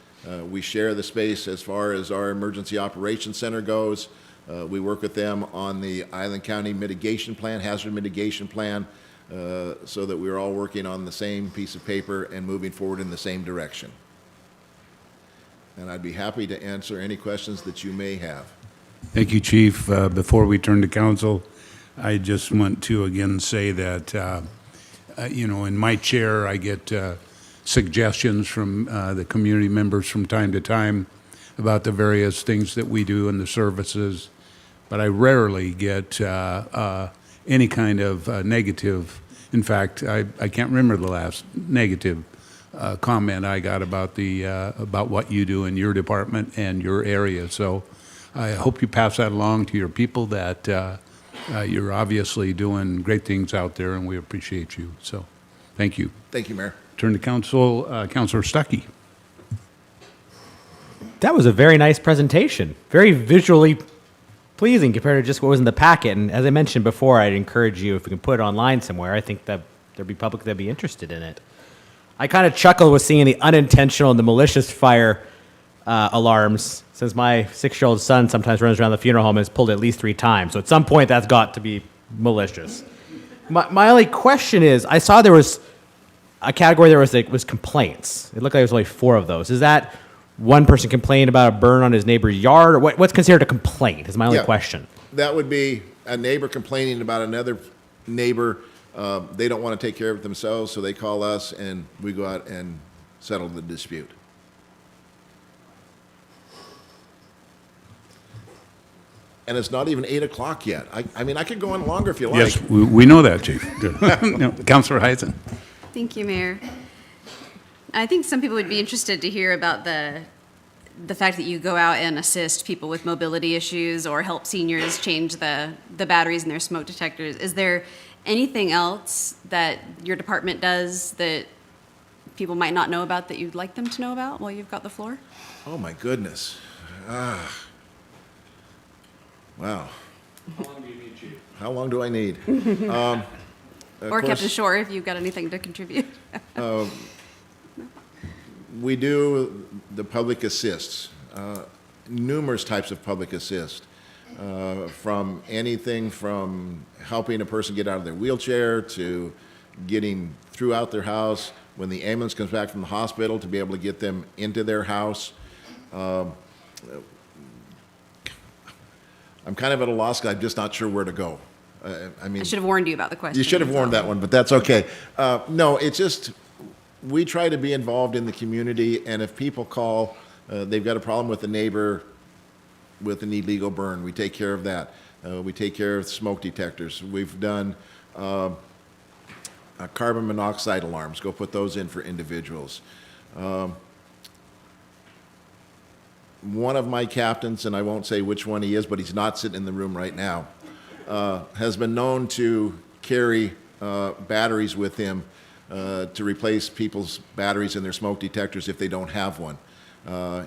We share the space as far as our Emergency Operations Center goes. We work with them on the Island County mitigation plan, hazard mitigation plan, so that we're all working on the same piece of paper and moving forward in the same direction. And I'd be happy to answer any questions that you may have. Thank you, Chief. Before we turn to council, I just want to again say that, in my chair, I get suggestions from the community members from time to time about the various things that we do and the services, but I rarely get any kind of negative. In fact, I can't remember the last negative comment I got about about what you do in your department and your area. So I hope you pass that along to your people, that you're obviously doing great things out there, and we appreciate you. So thank you. Thank you, Mayor. Turn to council, Councilor Stuckey. That was a very nice presentation. Very visually pleasing compared to just what was in the packet. And as I mentioned before, I'd encourage you, if we can put it online somewhere, I think that there'd be public that'd be interested in it. I kind of chuckled with seeing the unintentional and the malicious fire alarms, since my 6-year-old son sometimes runs around the funeral home and has pulled at least 3 times. So at some point, that's got to be malicious. My only question is, I saw there was a category there was complaints. It looked like there was only 4 of those. Is that one person complained about a burn on his neighbor's yard, or what's considered a complaint? Is my only question. That would be a neighbor complaining about another neighbor. They don't want to take care of it themselves, so they call us, and we go out and settle the dispute. And it's not even 8 o'clock yet. I mean, I could go on longer if you like. Yes, we know that, Chief. No, Councilor Heisen. Thank you, Mayor. I think some people would be interested to hear about the fact that you go out and assist people with mobility issues or help seniors change the batteries in their smoke detectors. Is there anything else that your department does that people might not know about that you'd like them to know about while you've got the floor? Oh, my goodness. Wow. How long do you need, Chief? How long do I need? Or Captain Shore, if you've got anything to contribute. We do the public assists, numerous types of public assist, from anything from helping a person get out of their wheelchair to getting throughout their house, when the ambulance comes back from the hospital, to be able to get them into their house. I'm kind of at a loss because I'm just not sure where to go. I should have warned you about the question. You should have warned that one, but that's okay. No, it's just, we try to be involved in the community, and if people call, they've got a problem with a neighbor with an illegal burn, we take care of that. We take care of smoke detectors. We've done carbon monoxide alarms, go put those in for individuals. One of my captains, and I won't say which one he is, but he's not sitting in the room right now, has been known to carry batteries with him to replace people's batteries in their smoke detectors if they don't have one.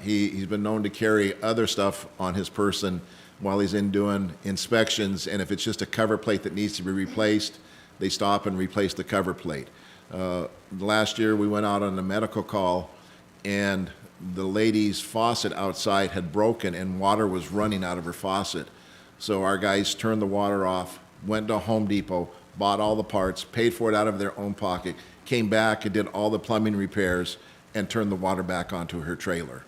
He's been known to carry other stuff on his person while he's in doing inspections, and if it's just a cover plate that needs to be replaced, they stop and replace the cover plate. Last year, we went out on a medical call, and the lady's faucet outside had broken and water was running out of her faucet. So our guys turned the water off, went to Home Depot, bought all the parts, paid for it out of their own pocket, came back and did all the plumbing repairs and turned the water back onto her trailer.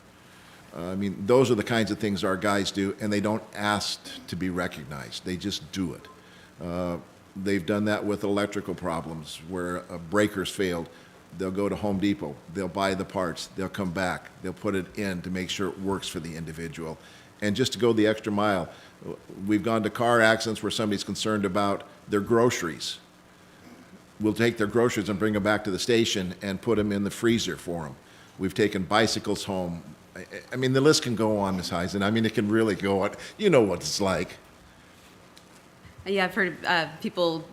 I mean, those are the kinds of things our guys do, and they don't ask to be recognized. They just do it. They've done that with electrical problems where breakers failed. They'll go to Home Depot, they'll buy the parts, they'll come back, they'll put it in to make sure it works for the individual. And just to go the extra mile, we've gone to car accidents where somebody's concerned about their groceries. We'll take their groceries and bring them back to the station and put them in the freezer for them. We've taken bicycles home. I mean, the list can go on, Ms. Heisen. I mean, it can really go on. You know what it's like. Yeah, I've heard people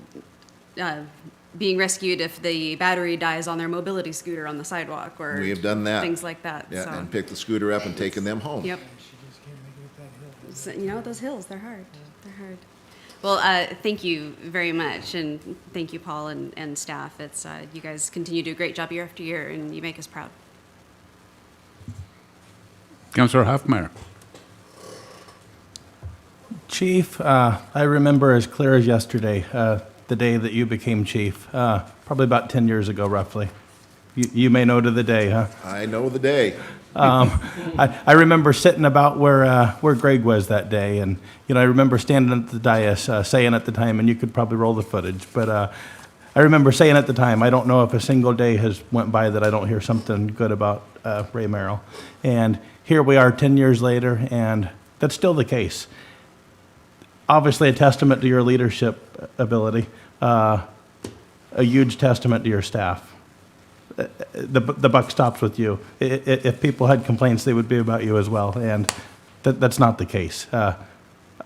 being rescued if the battery dies on their mobility scooter on the sidewalk, or We have done that. things like that. Yeah, so. and picked the scooter up and taken them home. Yep. So, you know, those hills, they're hard. They're hard. Well, thank you very much, and thank you, Paul and staff. It's you guys continue to do a great job year after year, and you make us proud. Councilor Hoffmeyer. Chief, I remember as clear as yesterday, the day that you became chief, probably about 10 years ago, roughly. You may know to the day, huh? I know the day. I remember sitting about where Greg was that day, and I remember standing at the dais saying at the time, and you could probably roll the footage, but I remember saying at the time, I don't know if a single day has went by that I don't hear something good about Ray Merrill. And here we are 10 years later, and that's still the case. Obviously a testament to your leadership ability, a huge testament to your staff. The buck stops with you. If people had complaints, they would be about you as well, and that's not the case.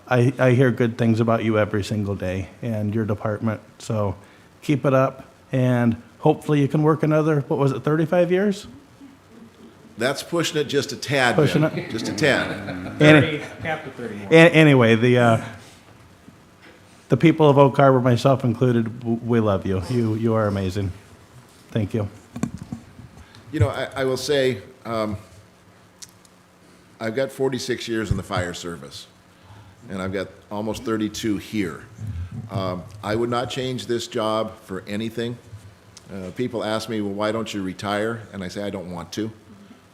I hear good things about you every single day and your department, so keep it up, and hopefully you can work another, 35 years? That's pushing it just a tad. Pushing Ben. it? Just a tad. Anyway, the people of Oak Harbor, myself included, we love you. You are amazing. Thank you. You know, I will say, I've got 46 years in the fire service, and I've got almost 32 here. I would not change this job for anything. People ask me, well, why don't you retire? And I say, I don't want to.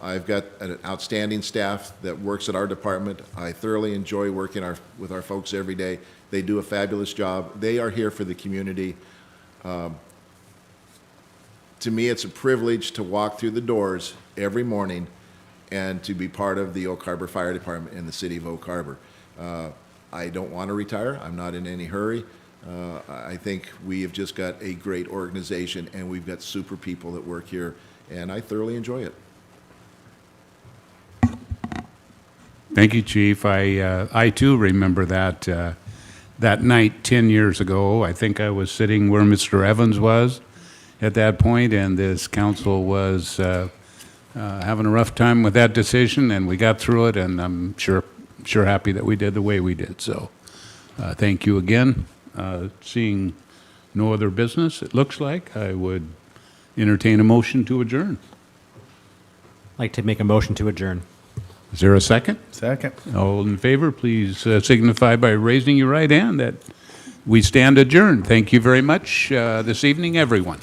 I've got an outstanding staff that works at our department. I thoroughly enjoy working with our folks every day. They do a fabulous job. They are here for the community. To me, it's a privilege to walk through the doors every morning and to be part of the Oak Harbor Fire Department in the city of Oak Harbor. I don't want to retire. I'm not in any hurry. I think we have just got a great organization, and we've got super people that work here, and I thoroughly enjoy it. Thank you, Chief. I too remember that night 10 years ago. I think I was sitting where Mr. Evans was at that point, and this council was having a rough time with that decision, and we got through it, and I'm sure happy that we did the way we did. So thank you again. Seeing no other business, it looks like, I would entertain a motion to adjourn. I'd like to make a motion to adjourn. Is there a second? Second. All in favor, please signify by raising your right hand that we stand adjourned. Thank you very much this evening, everyone.